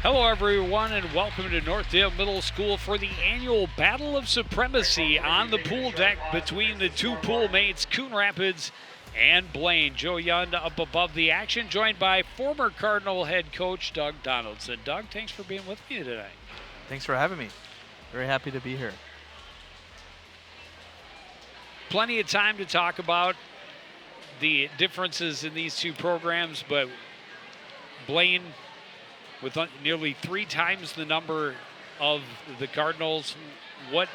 Hello, everyone, and welcome to Northdale Middle School for the annual Battle of Supremacy on the pool deck between the two pool mates, Coon Rapids and Blaine. Joe Young up above the action, joined by former Cardinal head coach Doug Donaldson. Doug, thanks for being with me today. Thanks for having me. Very happy to be here. Plenty of time to talk about the differences in these two programs, but Blaine, with nearly 3 times the number of the Cardinals, what,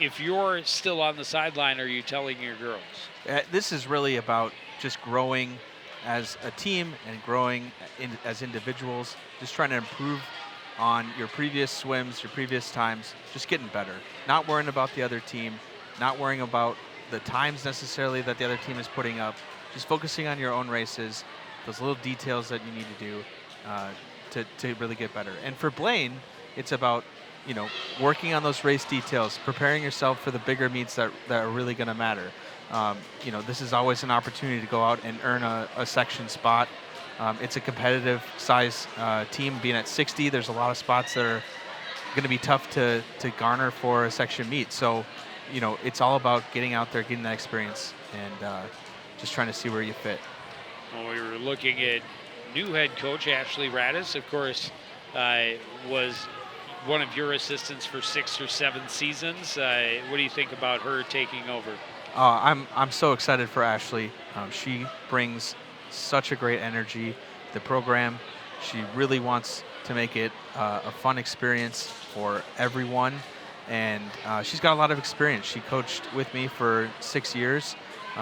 if you're still on the sideline, are you telling your girls? This is really about just growing as a team and growing as individuals, just trying to improve on your previous swims, your previous times, just getting better. Not worrying about the other team, not worrying about the times necessarily that the other team is putting up, just focusing on your own races, those little details that you need to do to really get better. And for Blaine, it's about, working on those race details, preparing yourself for the bigger meets that are really going to matter. This is always an opportunity to go out and earn a section spot. It's a competitive size team. Being at 60, there's a lot of spots that are going to be tough to garner for a section meet. So, it's all about getting out there, getting that experience, and just trying to see where you fit. Well, we were looking at new head coach Ashley Radis, of course, was one of your assistants for 6 or 7 seasons. What do you think about her taking over? I'm so excited for Ashley. She brings such a great energy to the program. She really wants to make it a fun experience for everyone, and she's got a lot of experience. She coached with me for 6 years.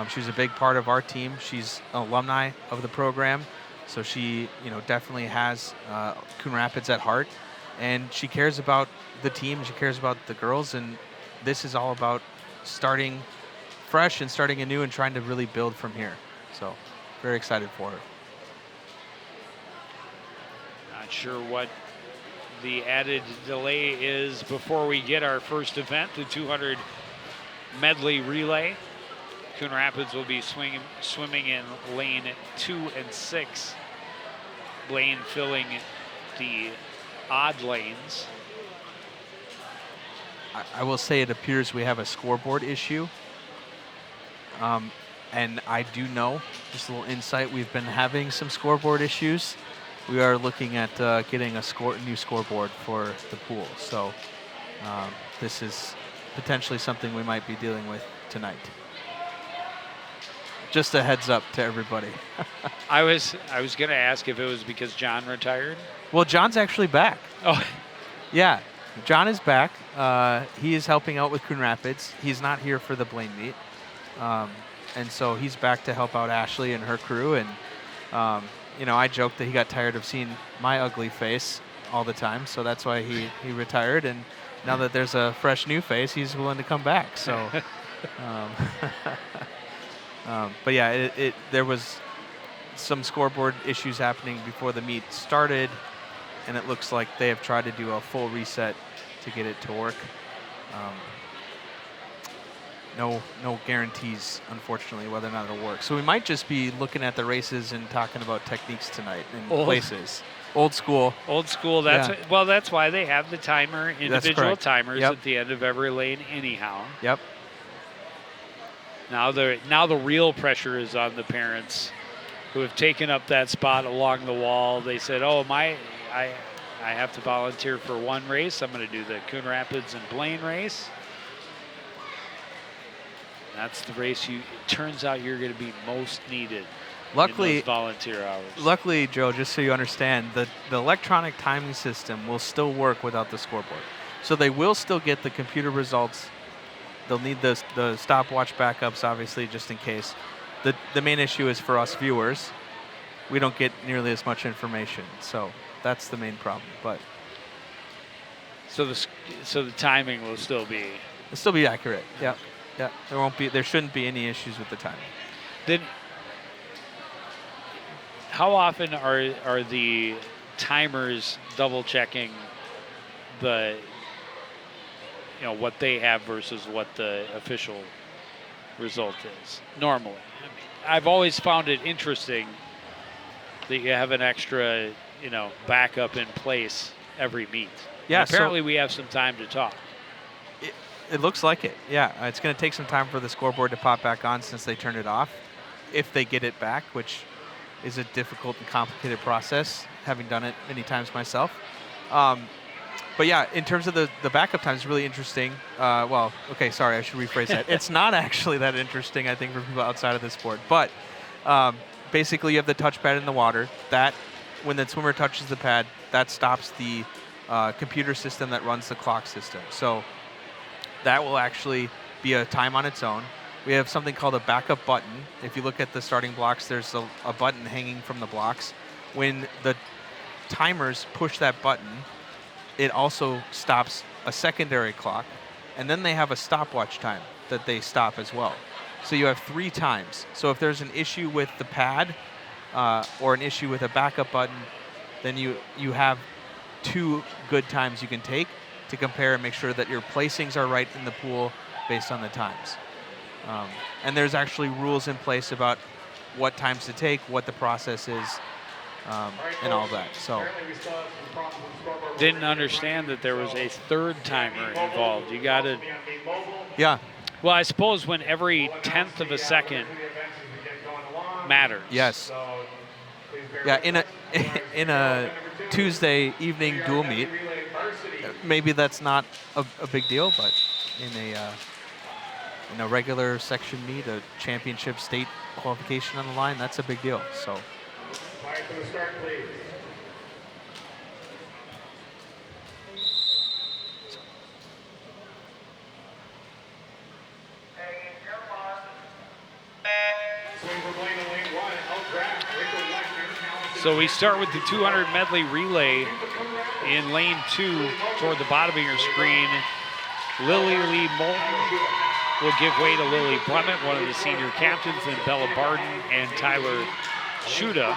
She was a big part of our team. She's an alumni of the program, so she definitely has Coon Rapids at heart, and she cares about the team. She cares about the girls, and this is all about starting fresh and starting anew and trying to really build from here. So very excited for her. Not sure what the added delay is before we get our first event, the 200 medley relay. Coon Rapids will be swimming in lane 2 and 6. Blaine filling the odd lanes. I will say it appears we have a scoreboard issue. And I do know, just a little insight, we've been having some scoreboard issues. We are looking at getting a new scoreboard for the pool. So this is potentially something we might be dealing with tonight. Just a heads up to everybody. I was going to ask if it was because John retired. Well, John's actually back. Oh, yeah, John is back. He is helping out with Coon Rapids. He's not here for the Blaine meet. And so he's back to help out Ashley and her crew. And, I joked that he got tired of seeing my ugly face all the time. So that's why he retired. And now that there's a fresh new face, he's willing to come back. So, but yeah, there was some scoreboard issues happening before the meet started. And it looks like they have tried to do a full reset to get it to work. No guarantees, unfortunately, whether or not it'll work. So we might just be looking at the races and talking about techniques tonight and places. Old school. Old school. That's why they have the timer, individual timers at the end of every lane anyhow. Yep. Now the real pressure is on the parents who have taken up that spot along the wall. They said, I have to volunteer for one race. I'm going to do the Coon Rapids and Blaine race. That's the race it turns out you're going to be most needed. Luckily, in those volunteer hours. Luckily, Joe, just so you understand, the electronic timing system will still work without the scoreboard. So they will still get the computer results. They'll need the stopwatch backups, obviously, just in case. The main issue is for us viewers. We don't get nearly as much information. So that's the main problem. But so the timing will still be... It'll still be accurate, yeah. Yeah, there shouldn't be any issues with the timing. Then, how often are the timers double checking the, what they have versus what the official result is normally? I mean, I've always found it interesting that you have an extra backup in place every meet. Yeah. And apparently we have some time to talk. It looks like it. Yeah. It's going to take some time for the scoreboard to pop back on since they turned it off, if they get it back, which is a difficult and complicated process, having done it many times myself. But yeah, in terms of the backup time, it's really interesting. Well, okay, sorry, I should rephrase that. It's not actually that interesting, I think, for people outside of the sport. But basically, you have the touchpad in the water. That, when the swimmer touches the pad, that stops the computer system that runs the clock system. So that will actually be a time on its own. We have something called a backup button. If you look at the starting blocks, there's a button hanging from the blocks. When the timers push that button, it also stops a secondary clock, and then they have a stopwatch time that they stop as well. So you have 3 times. So if there's an issue with the pad or an issue with a backup button, then you have 2 good times you can take to compare and make sure that your placings are right in the pool based on the times. And there's actually rules in place about what times to take, what the process is, and all that. So didn't understand that there was a 3rd timer involved. You got to. Yeah. Well, I suppose when every 1/10 of a second matters. Yes. Yeah. In a Tuesday evening dual meet, maybe that's not a big deal, but in a regular section meet, a championship state qualification on the line, that's a big deal. So. For the start, please. So we start with the 200 medley relay in lane 2 toward the bottom of your screen. Lily Lee Moulton will give way to Lily Brement, one of the senior captains, then Bella Barden and Tyler Shuda.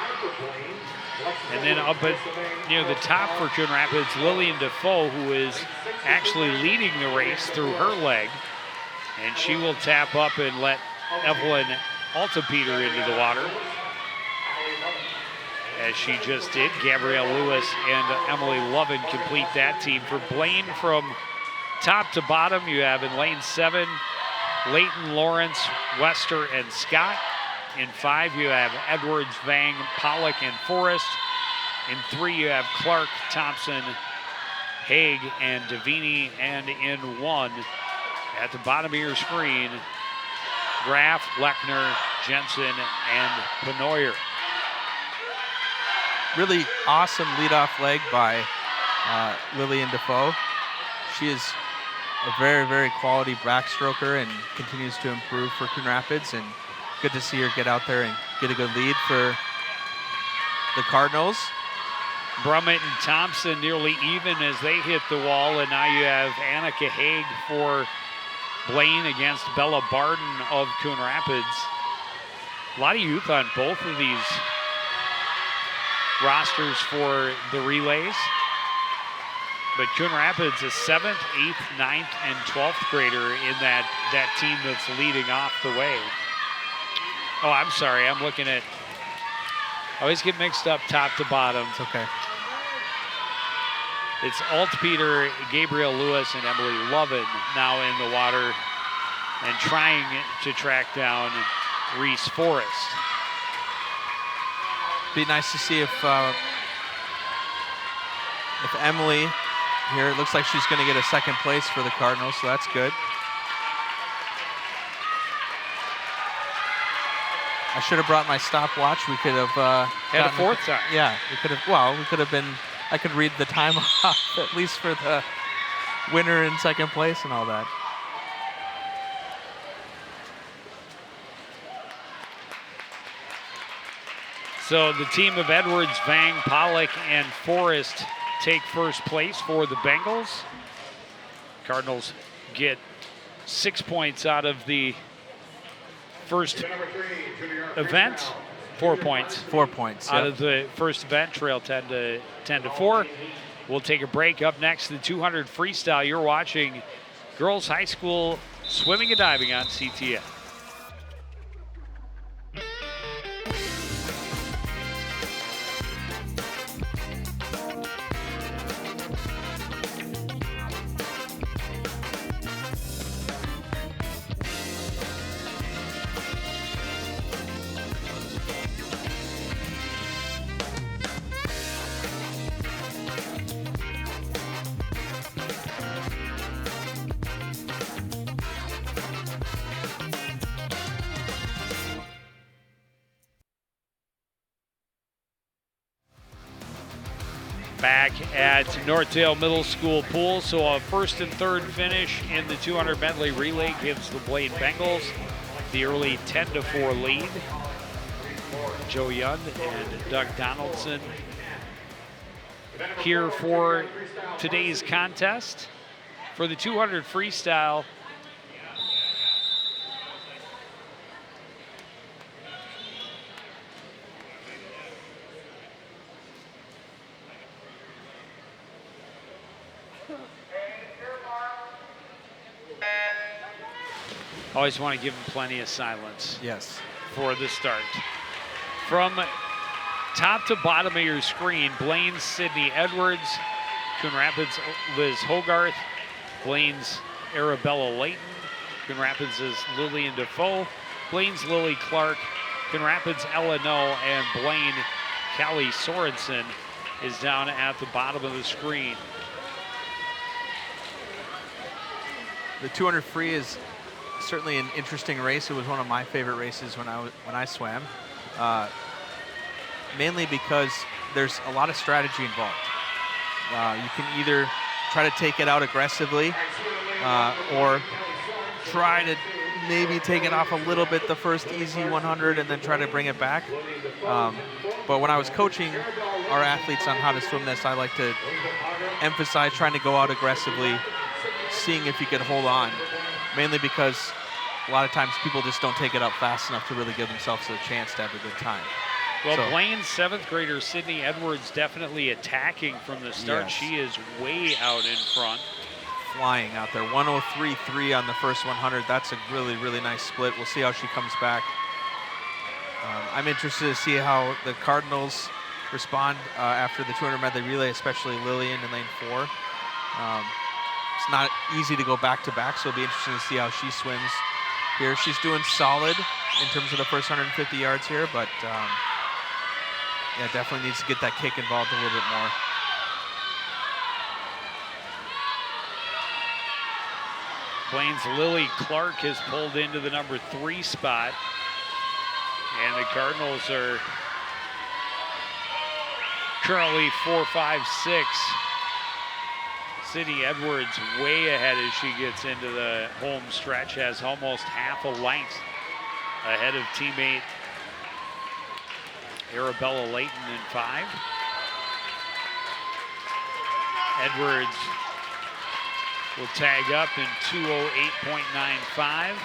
And then up at near the top for Coon Rapids, Lillian Defoe, who is actually leading the race through her leg. And she will tap up and let Evelyn Altapeter into the water, as she just did. Gabrielle Lewis and Emily Lovin complete that team. For Blaine, from top to bottom, you have in lane 7, Leighton, Lawrence, Wester, and Scott. In 5, you have Edwards, Vang, Pollock, and Forrest. In 3, you have Clark, Thompson, Haig, and Davini. And in 1, at the bottom of your screen, Graff, Lechner, Jensen, and Benoyer. Really awesome leadoff leg by Lillian Defoe. She is a very, very quality backstroker and continues to improve for Coon Rapids, and good to see her get out there and get a good lead for the Cardinals. Brummett and Thompson nearly even as they hit the wall, and now you have Annika Haig for Blaine against Bella Barden of Coon Rapids. A lot of youth on both of these rosters for the relays. But Coon Rapids is 7th, 8th, 9th, and 12th grader in that team that's leading off the way. Oh, I'm sorry, I'm looking at, I always get mixed up top to bottom. It's okay. It's Altpeter, Gabriel Lewis, and Emily Lovin now in the water and trying to track down Reese Forrest. Be nice to see if Emily here, it looks like she's going to get a 2nd place for the Cardinals, so that's good. I should have brought my stopwatch. We could have had a 4th time. Yeah, we could have. Well, we could have been. I could read the time off at least for the winner in 2nd place and all that. So the team of Edwards, Vang, Pollock, and Forrest take 1st place for the Bengals. Cardinals get 6 points out of the first event. 4 points. 4 points out of the first event. Trail 10 to 4. We'll take a break. Up next, the 200 freestyle. You're watching girls high school swimming and diving on CTN. back at Northdale Middle School pool. So a first and third finish in the 200 medley relay gives the Blaine Bengals the early 10-4 lead. Joe Young and Doug Donaldson here for today's contest. For the 200 freestyle, always want to give them plenty of silence. Yes. For the start. From top to bottom of your screen, Blaine's Sydney Edwards, Coon Rapids' Liz Hogarth, Blaine's Arabella Layton, Coon Rapids' Lillian Defoe, Blaine's Lily Clark, Coon Rapids' Ella No, and Blaine Callie Sorensen is down at the bottom of the screen. The 200 free is certainly an interesting race. It was one of my favorite races when I swam, mainly because there's a lot of strategy involved. You can either try to take it out aggressively or try to maybe take it off a little bit the first easy 100 and then try to bring it back. But when I was coaching our athletes on how to swim this, I like to emphasize trying to go out aggressively, seeing if you could hold on, mainly because a lot of times people just don't take it up fast enough to really give themselves a chance to have a good time. Well, so, Blaine's 7th grader Sydney Edwards definitely attacking from the start. Yes. She is way out in front. Flying out there. 103.3 on the first 100. That's a really, really nice split. We'll see how she comes back. I'm interested to see how the Cardinals respond after the 200 medley relay, especially Lillian in lane 4. It's not easy to go back-to-back, so it'll be interesting to see how she swims here. She's doing solid in terms of the first 150 yards here, but yeah, definitely needs to get that kick involved a little bit more. Blaine's Lily Clark has pulled into the number 3 spot, and the Cardinals are currently 4, 5, 6. Sydney Edwards way ahead as she gets into the home stretch, has almost half a length ahead of teammate Arabella Layton in 5. Edwards will tag up in 2:08.95.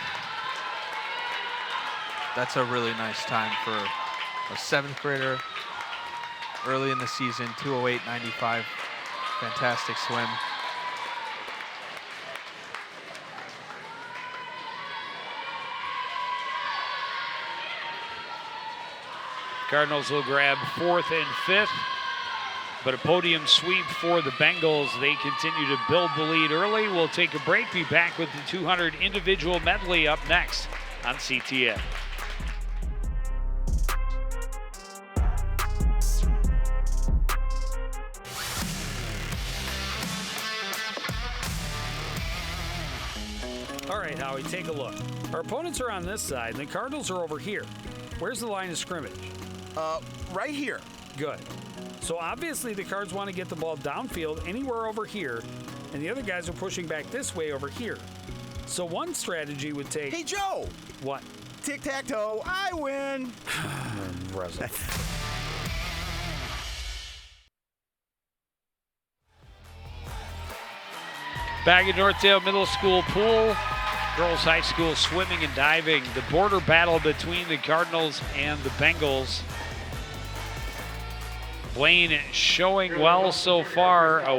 That's a really nice time for a 7th grader early in the season. 2:08.95. Fantastic swim. Cardinals will grab 4th and 5th, but a podium sweep for the Bengals. They continue to build the lead early. We'll take a break, be back with the 200 individual medley up next on CTN. All right, Howie, take a look. Our opponents are on this side, and the Cardinals are over here. Where's the line of scrimmage? Right here. Good. So obviously the Cards want to get the ball downfield anywhere over here, and the other guys are pushing back this way over here. So one strategy would take... Hey, Joe! What? Tic-tac-toe, I win! Back at Northdale Middle School pool, girls high school swimming and diving. The border battle between the Cardinals and the Bengals. Blaine showing well so far, a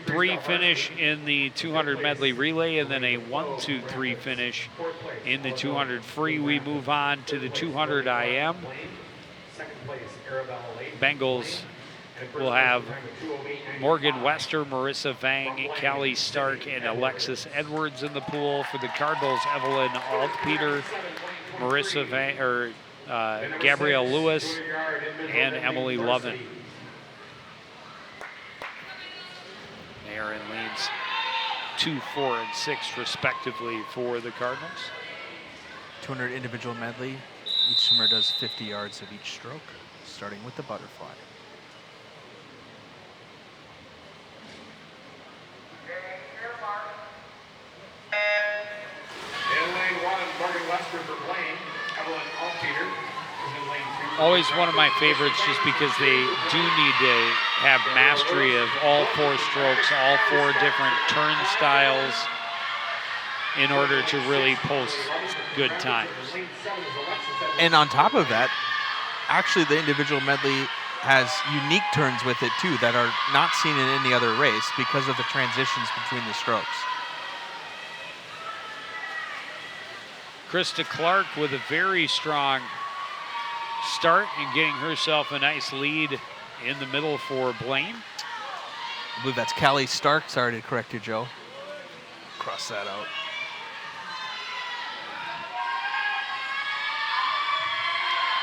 1-3 finish in the 200 medley relay and then a 1-2-3 finish in the 200 free. We move on to the 200 IM. Bengals will have Morgan Wester, Marissa Vang, Callie Stark, and Alexis Edwards in the pool. For the Cardinals, Evelyn Altpeter, Marissa Vang, Gabrielle Lewis, and Emily Lovin. They are in lanes 2, 4, and 6 respectively for the Cardinals. 200 individual medley. Each swimmer does 50 yards of each stroke, starting with the butterfly. Always one of my favorites just because they do need to have mastery of all 4 strokes, all 4 different turn styles in order to really post good times. And on top of that, actually the individual medley has unique turns with it too that are not seen in any other race because of the transitions between the strokes. Krista Clark with a very strong start and getting herself a nice lead in the middle for Blaine. I believe that's Callie Stark. Sorry to correct you, Joe. Cross that out.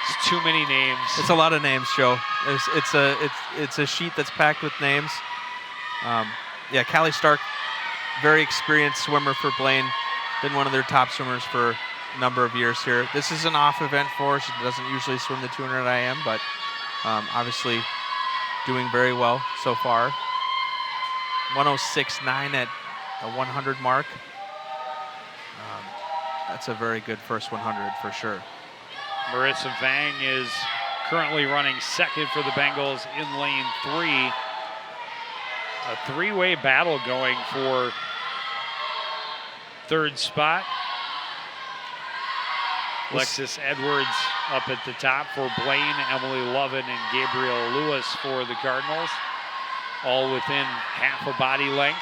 It's too many names. It's a lot of names, Joe. It's a sheet that's packed with names. Yeah, Callie Stark, very experienced swimmer for Blaine. Been one of their top swimmers for a number of years here. This is an off event for her. She doesn't usually swim the 200 IM, but obviously doing very well so far. 106.9 at a 100 mark. That's a very good first 100 for sure. Marissa Vang is currently running second for the Bengals in lane 3. A 3-way battle going for third spot. Alexis Edwards up at the top for Blaine, Emily Lovin and Gabriel Lewis for the Cardinals, all within half a body length.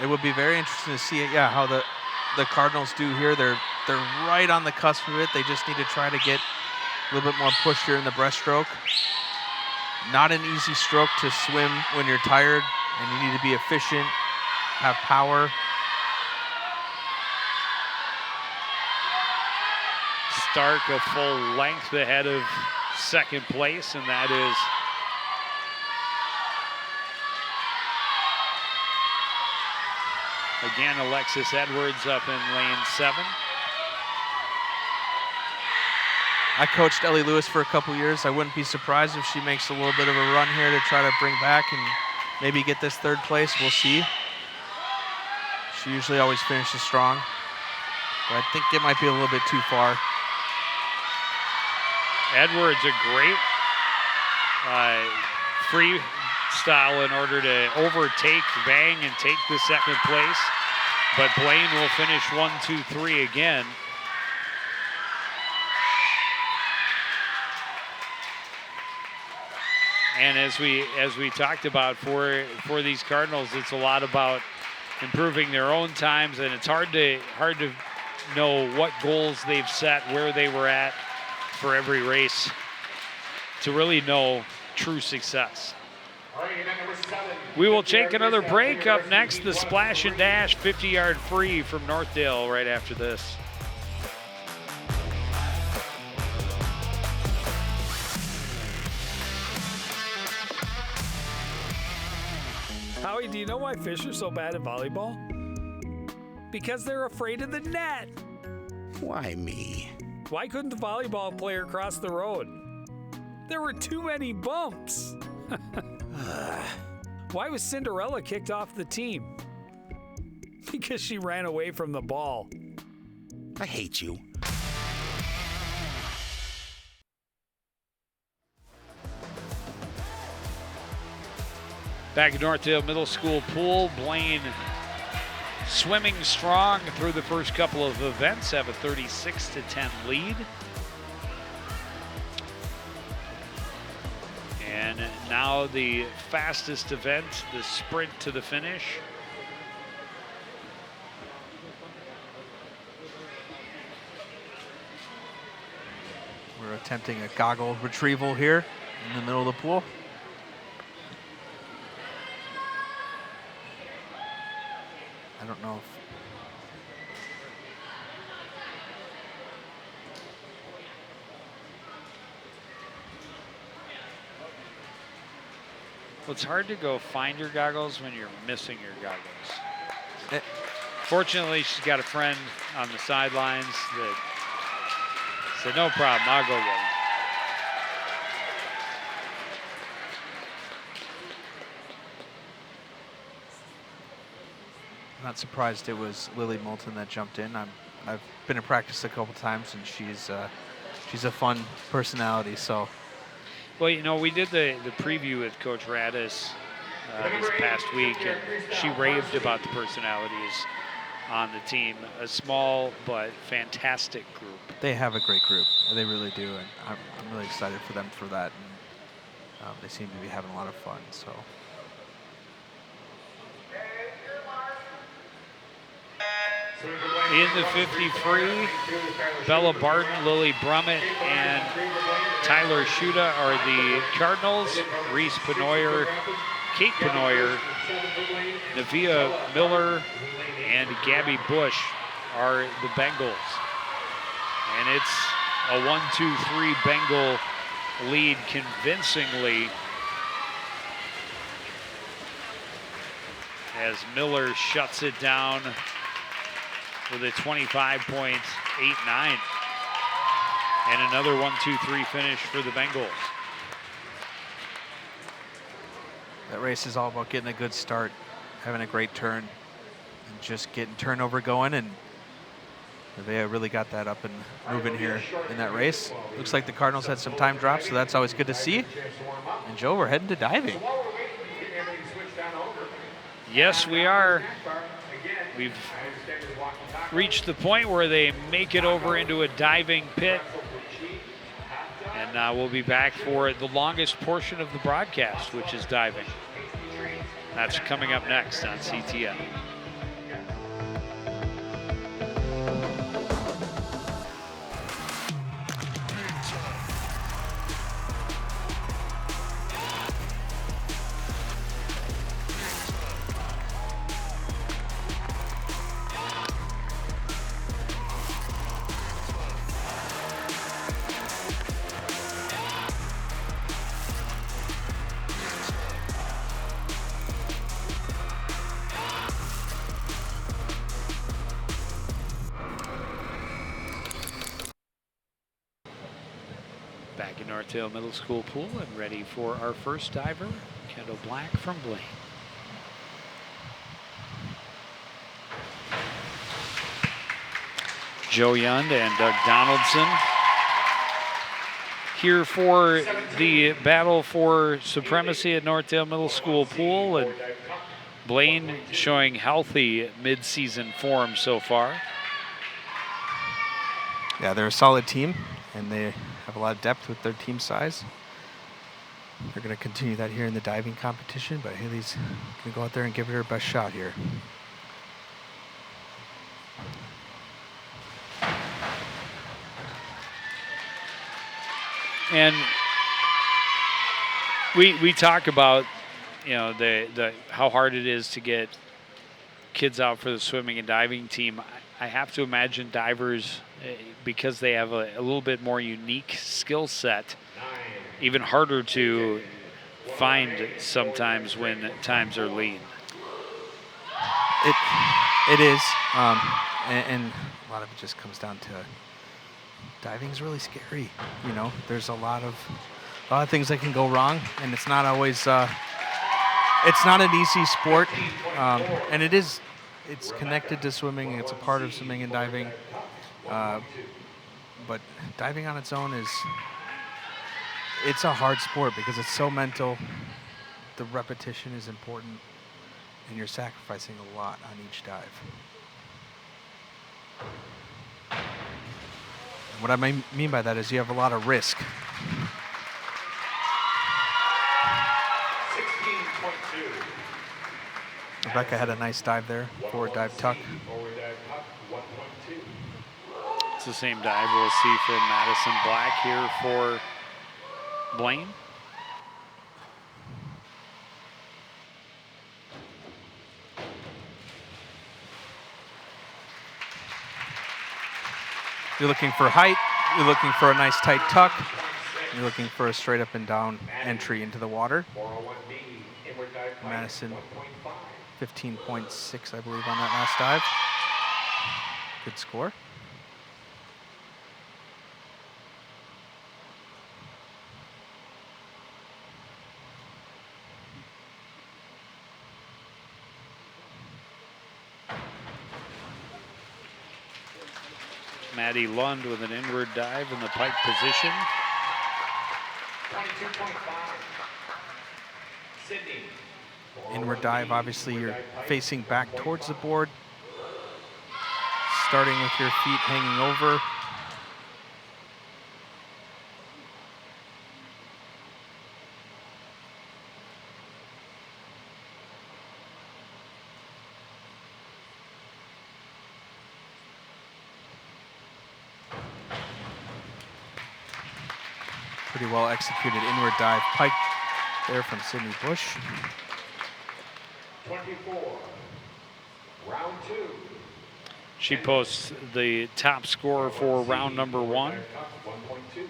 It would be very interesting to see, how the Cardinals do here. They're right on the cusp of it. They just need to try to get a little bit more push here in the breaststroke. Not an easy stroke to swim when you're tired, and you need to be efficient, have power. Stark a full length ahead of second place, and that is again Alexis Edwards up in lane 7. I coached Ellie Lewis for a couple years. I wouldn't be surprised if she makes a little bit of a run here to try to bring back and maybe get this third place. We'll see. She usually always finishes strong, but I think it might be a little bit too far. Edwards a great freestyle in order to overtake Vang and take the second place, but Blaine will finish 1, 2, 3 again. And as we talked about, for these Cardinals, it's a lot about improving their own times, and it's hard to know what goals they've set, where they were at for every race to really know true success. We will take another break. Up next, the Splash and Dash 50-yard free from Northdale right after this. Howie, do you know why fish are so bad at volleyball? Because they're afraid of the net. Why me? Why couldn't the volleyball player cross the road? There were too many bumps. Why was Cinderella kicked off the team? Because she ran away from the ball. I hate you. Back at Northdale Middle School pool, Blaine swimming strong through the first couple of events, have a 36-10 lead. And now the fastest event, the sprint to the finish. We're attempting a goggle retrieval here in the middle of the pool. I don't know if well, it's hard to go find your goggles when you're missing your goggles. Fortunately, she's got a friend on the sidelines that said, no problem, I'll go get them. I'm not surprised it was Lily Moulton that jumped in. I've been in practice a couple times, and she's a fun personality, so Well, you know, we did the preview with Coach Radis this past week, and she raved about the personalities on the team. A small but fantastic group. They have a great group. They really do, and I'm really excited for them for that. And they seem to be having a lot of fun. So. In the 50 free, Bella Barton, Lily Brummett, and Tyler Schuda are the Cardinals. Reese Penoyer, Kate Penoyer, Navia Miller, and Gabby Bush are the Bengals. And it's a 1-2-3 Bengal lead convincingly as Miller shuts it down with a 25.89 and another 1-2-3 finish for the Bengals. That race is all about getting a good start, having a great turn, and just getting turnover going. And they really got that up and moving here in that race. Looks like the Cardinals had some time drops, so that's always good to see. And Joe, we're heading to diving. Yes, we are. We've reached the point where they make it over into a diving pit. And we'll be back for the longest portion of the broadcast, which is diving. That's coming up next on CTN. Back in Northdale Middle School pool and ready for our first diver, Kendall Black from Blaine. Joe Yund and Doug Donaldson here for the battle for supremacy at Northdale Middle School pool, and Blaine showing healthy mid-season form so far. Yeah, they're a solid team, and they have a lot of depth with their team size. They're going to continue that here in the diving competition, but Haley's going to go out there and give it her best shot here. And we talk about, you know, the how hard it is to get kids out for the swimming and diving team. I have to imagine divers, because they have a little bit more unique skill set, even harder to find sometimes when times are lean. It is, and a lot of it just comes down to diving is really scary. You know, there's a lot of things that can go wrong, and it's not always it's not an easy sport, and it's connected to swimming. It's a part of swimming and diving, but diving on its own it's a hard sport because it's so mental. The repetition is important, and you're sacrificing a lot on each dive. What I mean by that is you have a lot of risk. 16.2. Rebecca had a nice dive there, forward dive tuck. It's the same dive we'll see from Madison Black here for Blaine. You're looking for height, you're looking for a nice tight tuck, you're looking for a straight up and down entry into the water. Madison, 15.6, I believe, on that last dive. Good score. Maddie Lund with an inward dive in the pike position. Sydney. Inward dive, obviously you're facing back towards the board, starting with your feet hanging over. Pretty well executed inward dive pike there from Sydney Bush. 24. Round 2. She posts the top score for round number 1. 1.2.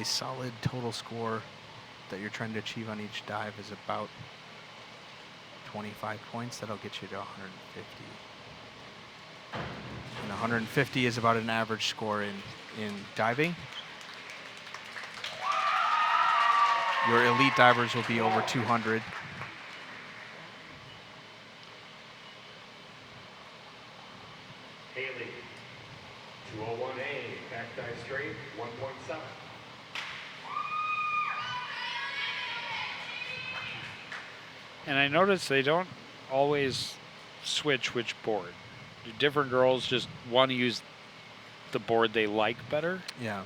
A solid total score that you're trying to achieve on each dive is about 25 points. That'll get you to 150. And 150 is about an average score in diving. Your elite divers will be over 200. Haley. 201A. Back dive straight. 1.7. And I notice they don't always switch which board. Different girls just want to use the board they like better. Yeah.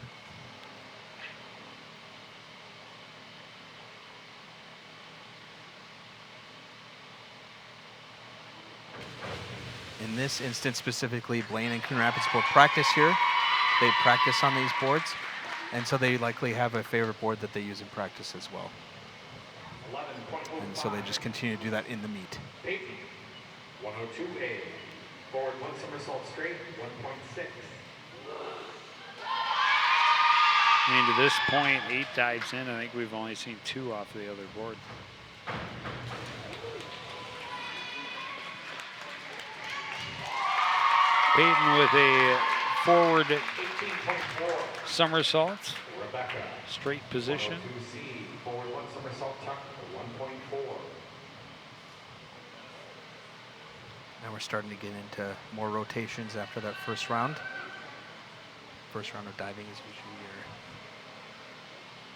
In this instance specifically, Blaine and Coon Rapids both practice here. They practice on these boards, and so they likely have a favorite board that they use in practice as well. 11.05. And so they just continue to do that in the meet. Peyton. 102A. Forward 1 somersault straight. 1.6. I mean, to this point, 8 dives in. I think we've only seen 2 off the other board. Peyton with a forward 18.4. somersault, Rebecca. straight position. 102C. Forward 1 somersault tuck. 1.4. Now we're starting to get into more rotations after that first round. First round of diving is usually your,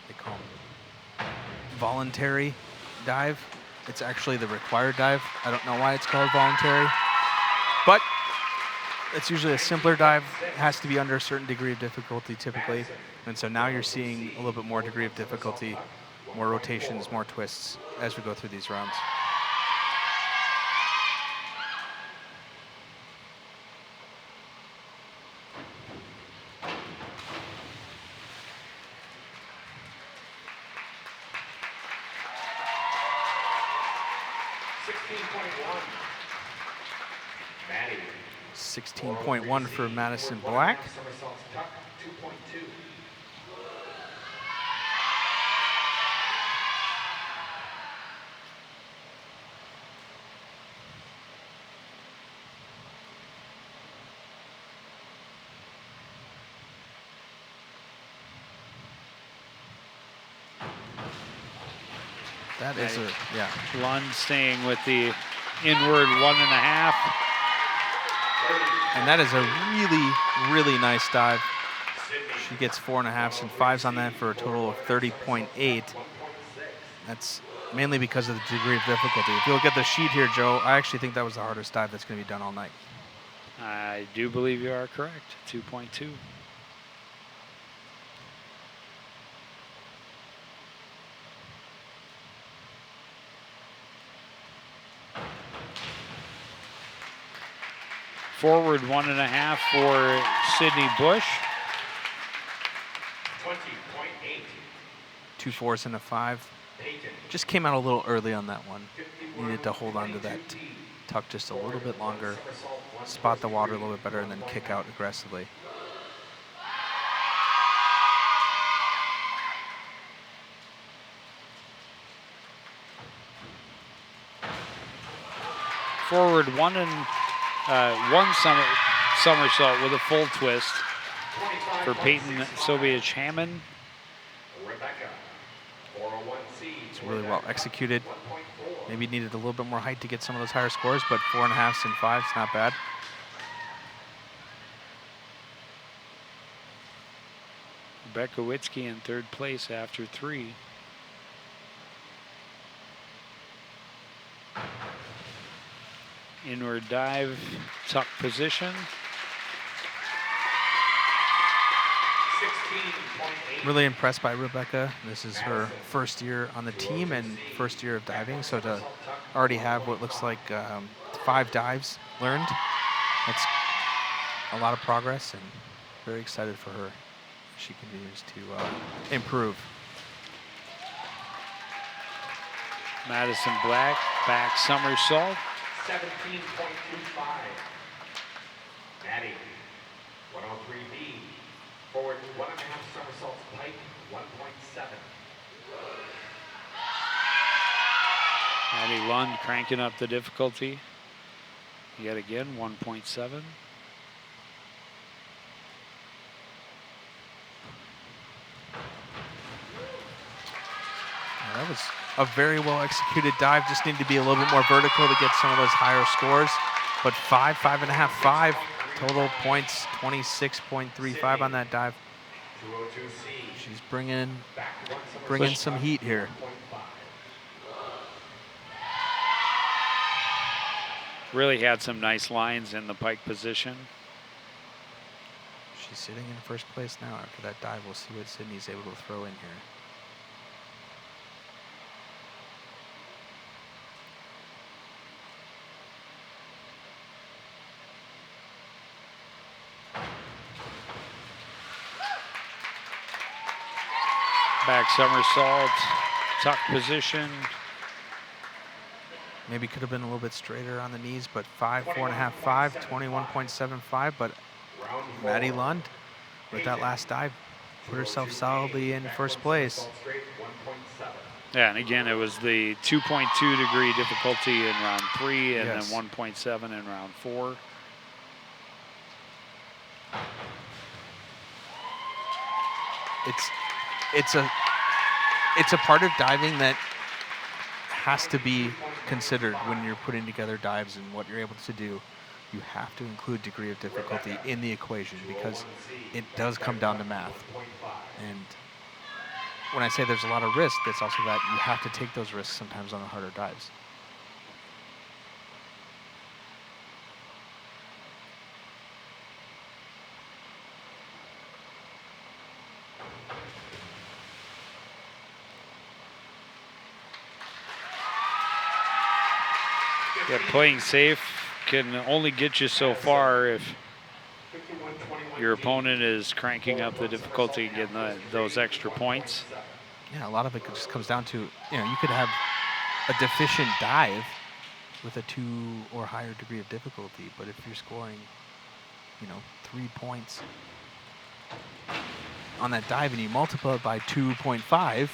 they call them voluntary dive. It's actually the required dive. I don't know why it's called voluntary, but it's usually a simpler dive. It has to be under a certain degree of difficulty typically. And so now you're seeing a little bit more degree of difficulty, more rotations, more twists as we go through these rounds. Maddie. 16.1 for Madison Black. Somersaults tuck. 2.2. That is a, yeah. Lund staying with the inward 1.5. And that is a really, really nice dive. She gets 4.5s and 5s on that for a total of 30.8. That's mainly because of the degree of difficulty. If you look at the sheet here, Joe, I actually think that was the hardest dive that's going to be done all night. I do believe you are correct. 2.2. Forward 1.5 for Sydney Bush. 20.8. 2 4s and a 5. Peyton. Just came out a little early on that one. Needed to hold on to that tuck just a little bit longer, spot the water a little bit better, and then kick out aggressively. Forward 1 somersault with a full twist for Peyton Sobiech Hammond. Rebecca. 401C. It's really well executed. Maybe needed a little bit more height to get some of those higher scores, but 4.5s and 5s, not bad. Rebecca Witzke in third place after 3. Inward dive, tuck position. 16.8. Really impressed by Rebecca. This is her first year on the team and first year of diving. So to already have what looks like 5 dives learned, that's a lot of progress, and very excited for her. She continues to improve. Madison Black, back somersault. 17.25. Maddie, 103B. Forward 1.5 somersaults pike, 1.7. Maddie Lund cranking up the difficulty. Yet again, 1.7. That was a very well executed dive. Just needed to be a little bit more vertical to get some of those higher scores. But 5.5. Total points, 26.35 on that dive. 202C. She's bringing Back 1 somersault some pike, heat here. 1.5. Really had some nice lines in the pike position. She's sitting in first place now after that dive. We'll see what Sydney's able to throw in here. Back somersault, tuck position. Maybe could have been a little bit straighter on the knees, but 4.5, 21.75. But Round 4. Maddie Lund, with that last dive, put herself solidly in first place. Somersault straight, 1.7. Yeah, and again, it was the 2.2 degree difficulty in round 3 and Yes. then 1.7 in round 4. It's a part of diving that has to be considered when you're putting together dives and what you're able to do. You have to include degree of difficulty in the equation because it does come down to math. And when I say there's a lot of risk, it's also that you have to take those risks sometimes on the harder dives. Yeah, playing safe can only get you so far if your opponent is cranking up the difficulty and getting those extra points. Yeah, a lot of it just comes down to, you could have a deficient dive with a 2 or higher degree of difficulty, but if you're scoring, 3 points on that dive and you multiply it by 2.5,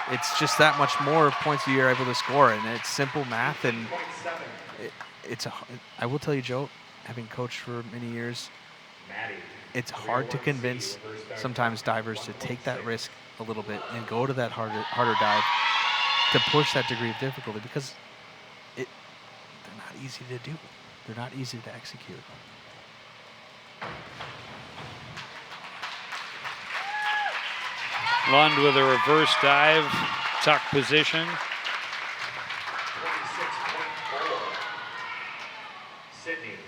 it's just that much more points that you're able to score, and it's simple math. And I will tell you, Joe, having coached for many years, it's hard to convince sometimes divers to take that risk a little bit and go to that harder dive to push that degree of difficulty because they're not easy to do. They're not easy to execute. Lund with a reverse dive, tuck position. 26.4. Sydney,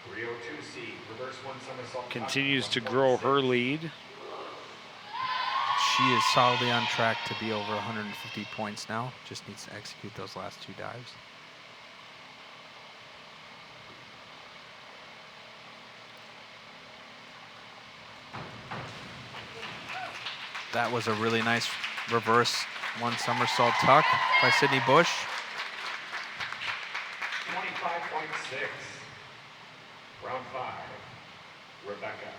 302C, reverse 1 somersault. Continues to grow her lead. She is solidly on track to be over 150 points now. Just needs to execute those last 2 dives. That was a really nice reverse 1 somersault tuck by Sydney Bush. 25.6. Round 5. Rebecca,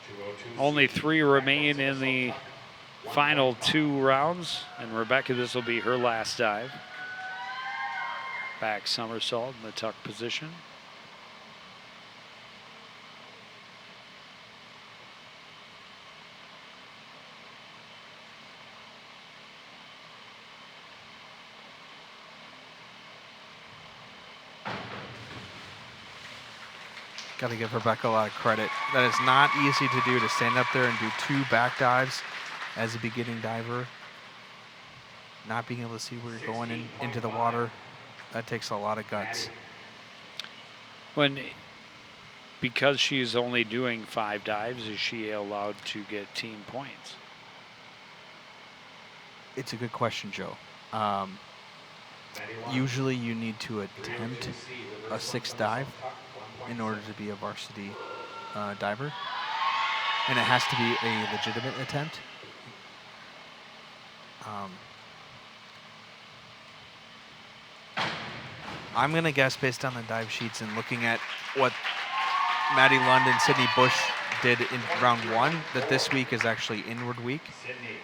202C. Only 3 remain in the final 2 rounds, and Rebecca, this will be her last dive. Back somersault in the tuck position. Got to give Rebecca a lot of credit. That is not easy to do, to stand up there and do 2 back dives as a beginning diver. Not being able to see where you're going into the water. That takes a lot of guts. Because she's only doing 5 dives, is she allowed to get team points? It's a good question, Joe. Usually you need to attempt a 6th dive in order to be a varsity diver. And it has to be a legitimate attempt. I'm going to guess, based on the dive sheets and looking at what Maddie Lund and Sydney Bush did in round 1, that this week is actually inward week.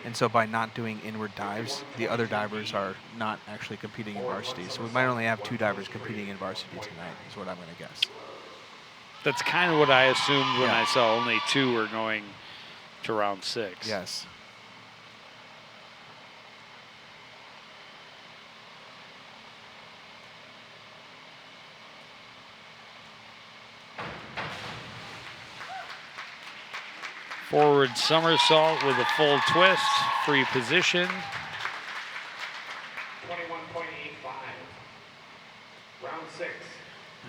And so by not doing inward dives, the other divers are not actually competing in varsity. So we might only have 2 divers competing in varsity tonight, is what I'm going to guess. That's kind of what I assumed when I saw only 2 were going to round 6. Yes. Forward somersault with a full twist, free position. 21.85. Round 6.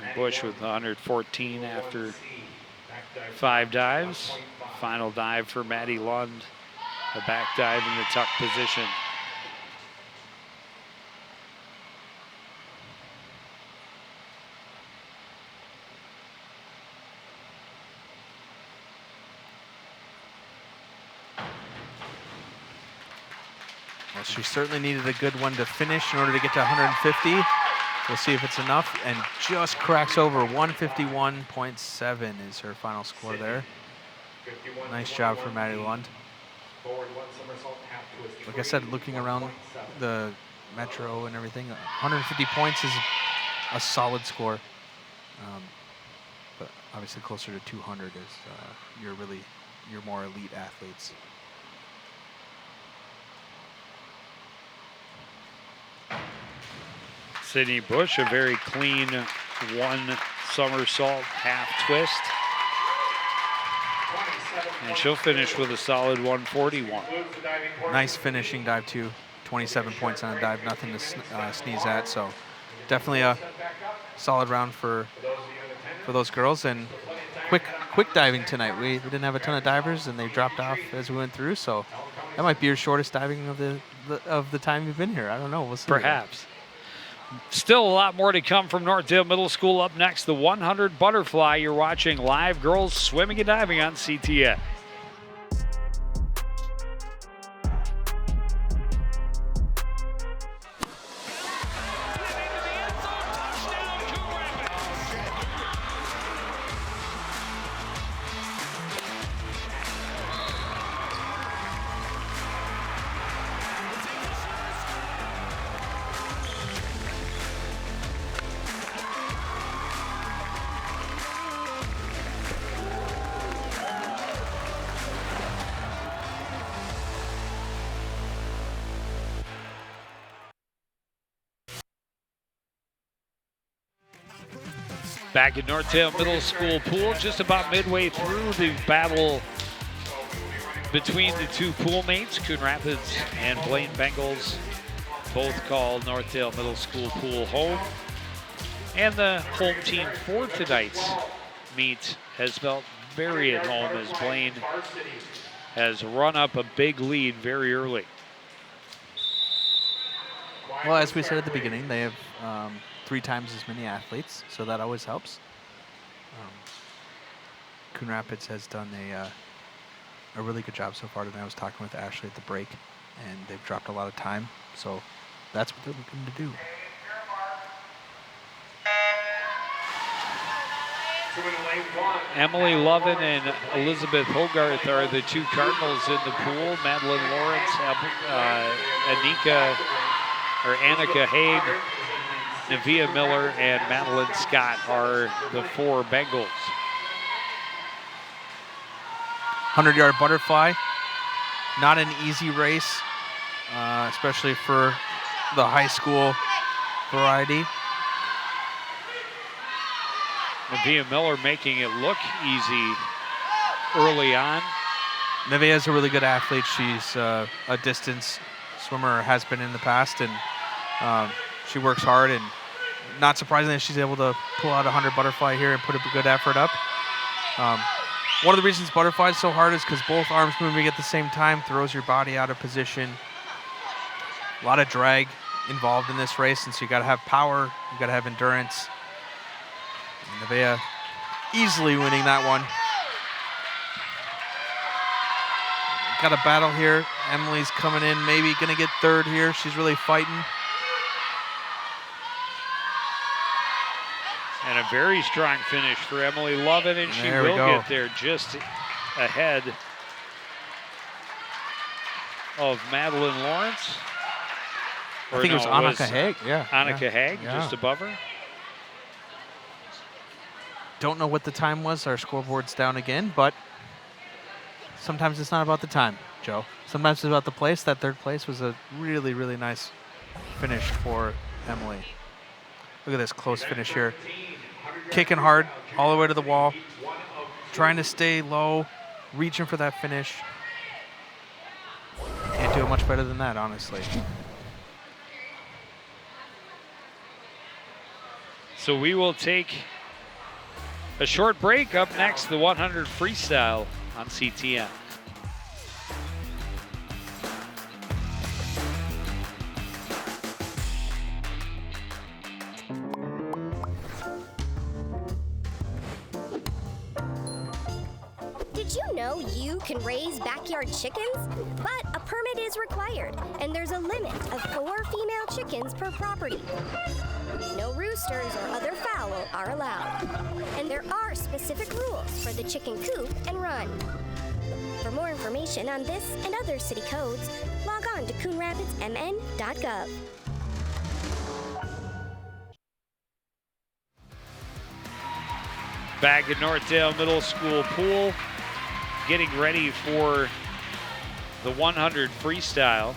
And Bush with 114 after 5 dives. Final dive for Maddie Lund, a back dive in the tuck position. Well, she certainly needed a good one to finish in order to get to 150. We'll see if it's enough, and just cracks over. 151.7 is her final score there. Nice job for Maddie Lund. Like I said, looking around the Metro and everything, 150 points is a solid score. But obviously closer to 200 is your more elite athletes. Sydney Bush, a very clean 1 somersault, half twist. And she'll finish with a solid 141. Nice finishing dive too. 27 points on a dive, nothing to sneeze at. So definitely a solid round for those girls. And quick diving tonight. We didn't have a ton of divers, and they dropped off as we went through. So that might be your shortest diving of the time you've been here. I don't know. We'll see. Perhaps. Still a lot more to come from Northdale Middle School. Up next, the 100 butterfly. You're watching live girls swimming and diving on CTN. Back at Northdale Middle School pool, just about midway through the battle between the 2 pool mates, Coon Rapids and Blaine Bengals, both call Northdale Middle School pool home. And the home team for tonight's meet has felt very at home as Blaine has run up a big lead very early. Well, as we said at the beginning, they have 3 times as many athletes, so that always helps. Coon Rapids has done a really good job so far tonight. I was talking with Ashley at the break, and they've dropped a lot of time, so that's what they're looking to do. Emily Lovin and Elizabeth Hogarth are the 2 Cardinals in the pool. Madeline Lawrence, Annika Haig, Navia Miller, and Madeline Scott are the 4 Bengals. 100-yard butterfly, not an easy race, especially for the high school variety. Nevaeh Miller making it look easy early on. Nevaeh is a really good athlete. She's a distance swimmer, has been in the past, and she works hard. And not surprisingly, she's able to pull out a 100 butterfly here and put a good effort up. One of the reasons butterfly is so hard is because both arms moving at the same time throws your body out of position. A lot of drag involved in this race, and so you got to have power, you got to have endurance. And Nevaeh easily winning that one. Got a battle here. Emily's coming in, maybe gonna get third here. She's really fighting. And a very strong finish for Emily Lovett, and she There we will go. get there just ahead of Madeline Lawrence. I think it was Annika Haag. Yeah. Annika Haag, Yeah. just above her. Don't know what the time was. Our scoreboard's down again, but sometimes it's not about the time, Joe. Sometimes it's about the place. That third place was a really, really nice finish for Emily. Look at this close finish here. Kicking hard all the way to the wall. Trying to stay low. Reaching for that finish. Can't do it much better than that, honestly. So we will take a short break. Up next, the 100 freestyle on CTN. Did you know you can raise backyard chickens? But a permit is required, and there's a limit of 4 female chickens per property. No roosters or other fowl are allowed. And there are specific rules for the chicken coop and run. For more information on this and other city codes, log on to coonrapidsmn.gov. Back at Northdale Middle School pool, getting ready for the 100 freestyle.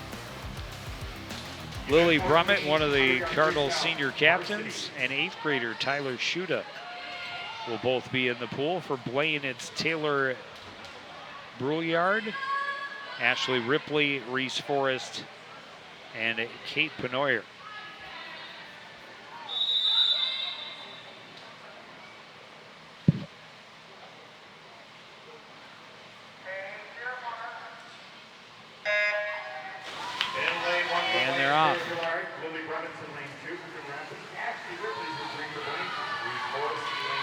Lily Brummett, one of the Cardinals senior captains, and 8th grader Tyler Schuda will both be in the pool. For Blaine, it's Taylor Brouillard, Ashley Ripley, Reese Forrest, and Kate Penoyer. And they're off.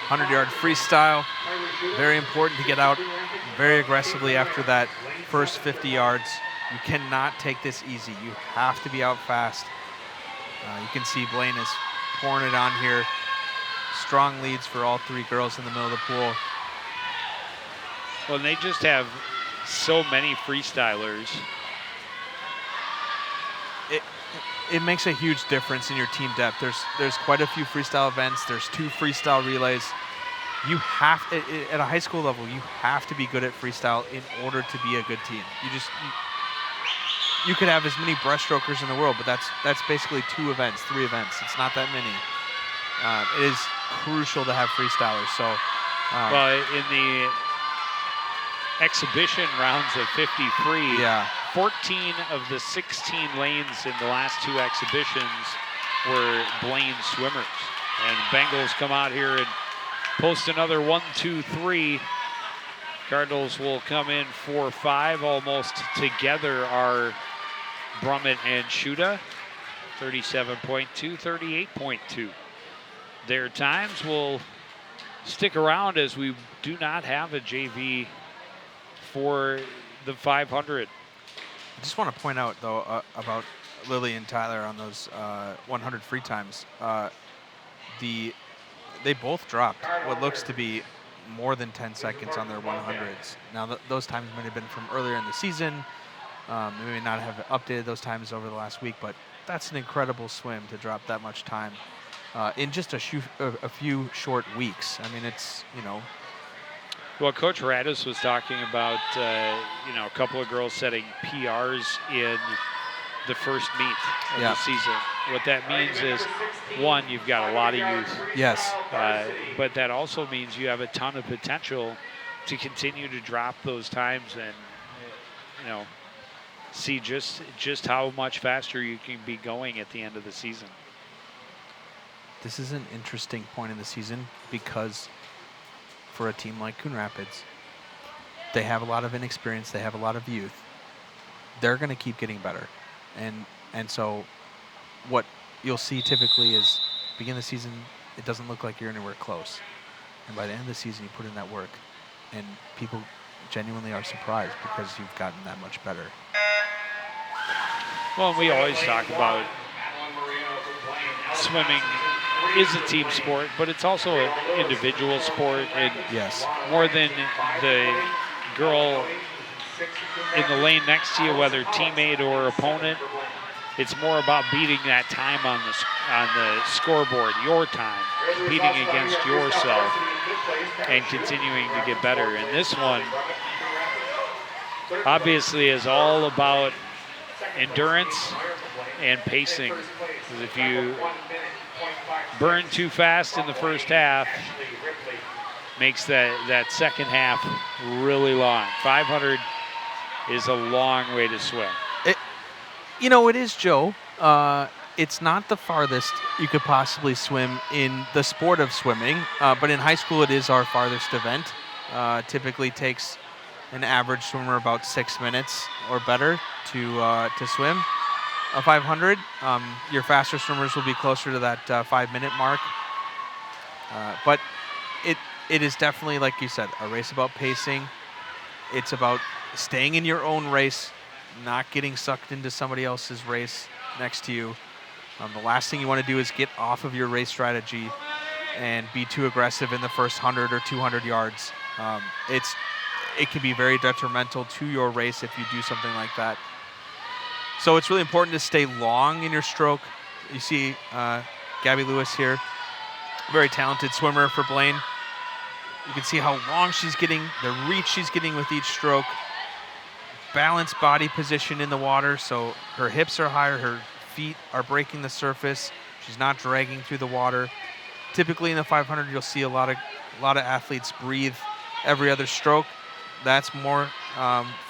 100-yard freestyle. Very important to get out very aggressively after that first 50 yards. You cannot take this easy. You have to be out fast. You can see Blaine is pouring it on here. Strong leads for all 3 girls in the middle of the pool. Well, they just have so many freestylers. It makes a huge difference in your team depth. There's quite a few freestyle events. There's 2 freestyle relays. You have at a high school level, you have to be good at freestyle in order to be a good team. You could have as many breaststrokers in the world, but that's basically 2 events, 3 events. It's not that many. It is crucial to have freestylers. So, well, in the exhibition rounds of 53, yeah. 14 of the 16 lanes in the last 2 exhibitions were Blaine swimmers. And Bengals come out here and post another 1, 2, 3. Cardinals will come in 4, 5. Almost together are Brummett and Schuda. 37.2, 38.2. Their times will stick around as we do not have a JV for the 500. I just want to point out, though, about Lily and Tyler on those 100 free times. They both dropped what looks to be more than 10 seconds on their 100s. Now, those times might have been from earlier in the season. They may not have updated those times over the last week, but that's an incredible swim to drop that much time in just a few short weeks. I mean, it's, Well, Coach Radis was talking about, a couple of girls setting PRs in the first meet of the season. what that means is, one, you've got a lot of youth, Yes. but that also means you have a ton of potential to continue to drop those times and, see just how much faster you can be going at the end of the season. This is an interesting point in the season because for a team like Coon Rapids, they have a lot of inexperience, they have a lot of youth. They're going to keep getting better. And so what you'll see typically is begin the season, it doesn't look like you're anywhere close. And by the end of the season, you put in that work, and people genuinely are surprised because you've gotten that much better. Well, we always talk about swimming is a team sport, but it's also an individual sport. And Yes. more than the girl in the lane next to you, whether teammate or opponent, it's more about beating that time on the scoreboard, your time, competing against yourself, and continuing to get better. And this one, obviously, is all about endurance and pacing. Because if you burn too fast in the first half, makes that second half really long. 500 is a long way to swim. It is, Joe. It's not the farthest you could possibly swim in the sport of swimming, but in high school it is our farthest event. Typically takes an average swimmer about 6 minutes or better to swim a 500. Your faster swimmers will be closer to that 5-minute mark. But it is definitely, like you said, a race about pacing. It's about staying in your own race, not getting sucked into somebody else's race next to you. The last thing you want to do is get off of your race strategy and be too aggressive in the first 100 or 200 yards. It can be very detrimental to your race if you do something like that. So it's really important to stay long in your stroke. You see Gabby Lewis here, very talented swimmer for Blaine. You can see how long she's getting, the reach she's getting with each stroke. Balanced body position in the water, so her hips are higher, her feet are breaking the surface. She's not dragging through the water. Typically in the 500, you'll see a lot of athletes breathe every other stroke. That's more